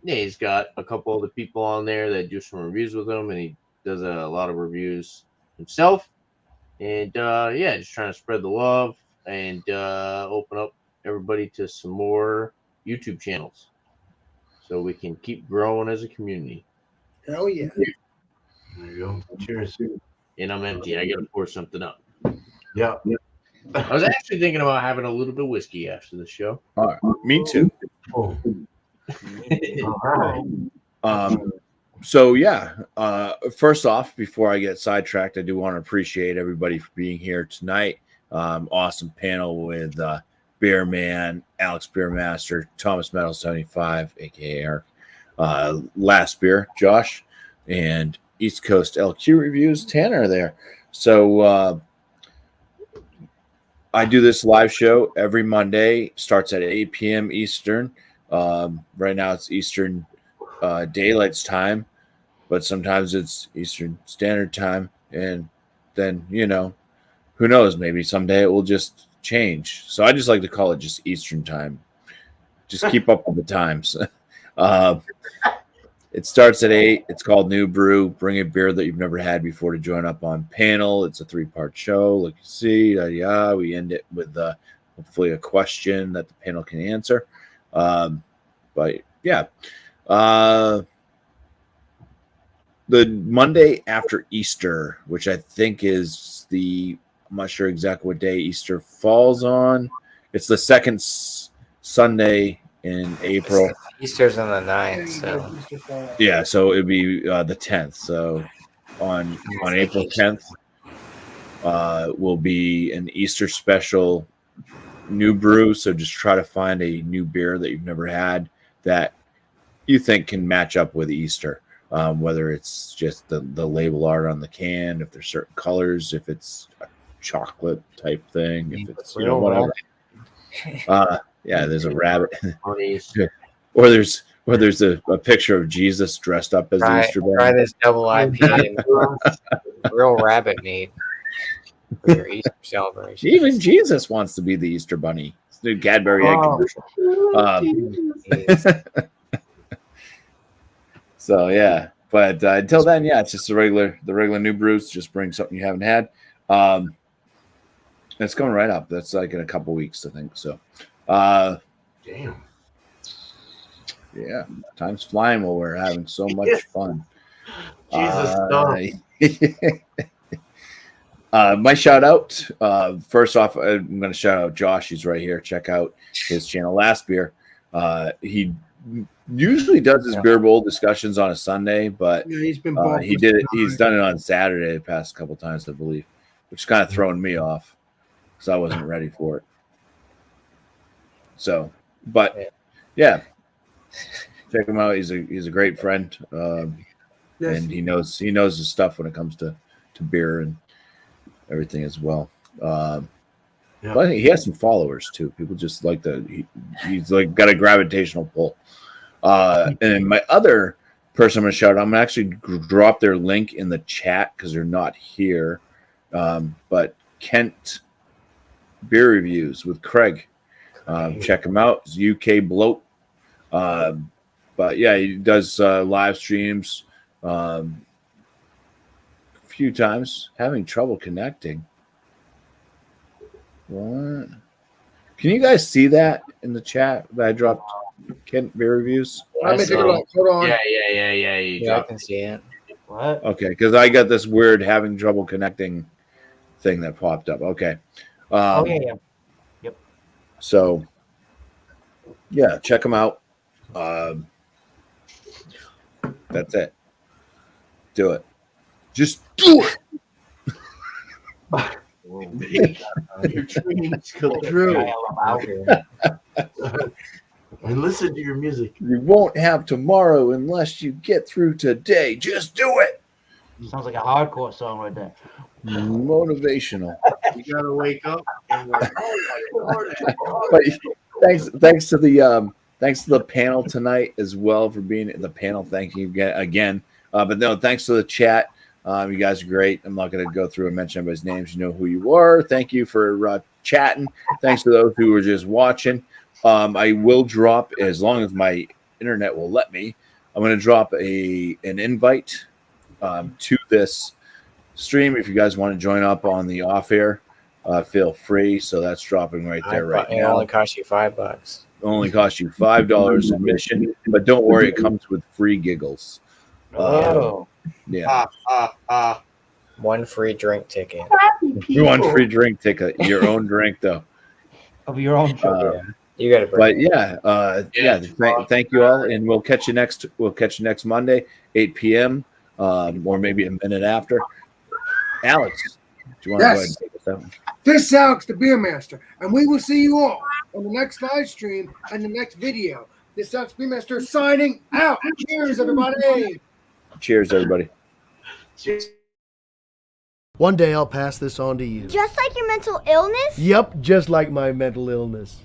Yeah, he's got a couple of the people on there that do some reviews with him, and he does a lot of reviews himself. And yeah, just trying to spread the love and open up everybody to some more YouTube channels so we can keep growing as a community. Hell yeah. There you go. Cheers. And I'm empty. I got to pour something up. Yeah. I was actually thinking about having a little bit of whiskey after the show. All right, me too. Oh. All right. So yeah, first off, before I get sidetracked, I do want to appreciate everybody for being here tonight. Awesome panel with Beer Man, Alex Beermaster, Thomas Metal 75, aka Eric, Last Beer, Josh, and East Coast LQ Reviews, Tanner there. So I do this live show every Monday, starts at 8 p.m. Eastern. Right now it's Eastern Daylight's time, but sometimes it's Eastern Standard Time. And then, you know, who knows, maybe someday it will just change. So I just like to call it just Eastern Time. Just keep up with the times. It starts at 8. It's called New Brew. Bring a beer that you've never had before to join up on panel. It's a 3-part show. Like you see, we end it with hopefully a question that the panel can answer. But yeah, the Monday after Easter, which I think is I'm not sure exactly what day Easter falls on. It's the second Sunday in April. Easter's on the 9th, so Yeah, so it'd be the 10th. So on April 10th will be an Easter special new brew. So just try to find a new beer that you've never had that you think can match up with Easter. Whether it's just the label art on the can, if there's certain colors, if it's a chocolate type thing, if it's whatever. Yeah, there's a rabbit, or there's a picture of Jesus dressed up as the Easter bunny. Try this double IPA and real rabbit meat for your Easter celebration. Even Jesus wants to be the Easter bunny. It's the new Cadbury egg commercial. So yeah, but until then, yeah, it's just the regular new brews. Just bring something you haven't had. It's coming right up. That's like in a couple weeks, I think. So, Damn. Yeah, time's flying while we're having so much fun. Jesus, my shout out. First off, I'm going to shout out Josh. He's right here. Check out his channel, Last Beer. He usually does his beer bowl discussions on a Sunday, but Yeah, he's been he did it. He's done it on Saturday the past couple times, I believe, which is kind of throwing me off because I wasn't ready for it. So, but yeah, check him out. He's a great friend, Yes. and he knows his stuff when it comes to beer and everything as well. But he has some followers too. People just like he's like got a gravitational pull. And my other person I'm going to shout out, I'm going to actually drop their link in the chat because they're not here. But Kent Beer Reviews with Craig. Check him out. It's UK Bloat. But yeah, he does live streams a few times. Having trouble connecting. What? Can you guys see that in the chat that I dropped Kent Beer Reviews? Let me take a look. Hold on. Yeah. Yeah, I can see it. What? Okay, because I got this weird having trouble connecting thing that popped up. Okay. Oh yeah. Yep. So, yeah, check them out. That's it. Do it. Just do it. your dreams come true. And listen to your music. You won't have tomorrow unless you get through today. Just do it. Sounds like a hardcore song right there. Motivational. You gotta wake up. And But thanks to the panel tonight as well for being in the panel. Thank you again. But no, thanks to the chat. You guys are great. I'm not going to go through and mention everybody's names. You know who you are. Thank you for chatting. Thanks to those who were just watching. I will drop, as long as my internet will let me, I'm going to drop an invite to this stream. If you guys want to join up on the off air, feel free. So that's dropping right there right now. It only costs you $5. Only costs you $5 admission, but don't worry, it comes with free giggles. Yeah. One free drink ticket. One free drink ticket. Your own drink though. Of your own show. You got to But yeah, thank you all, and we'll catch you next Monday, 8 p.m. Or maybe a minute after. Alex, do you want to go ahead and take us out? This is Alex, the Beer Master, and we will see you all on the next live stream and the next video. This is Alex, Beer Master, signing out. Cheers, everybody. Cheers, everybody. Cheers. One day I'll pass this on to you. Just like your mental illness? Yep, just like my mental illness.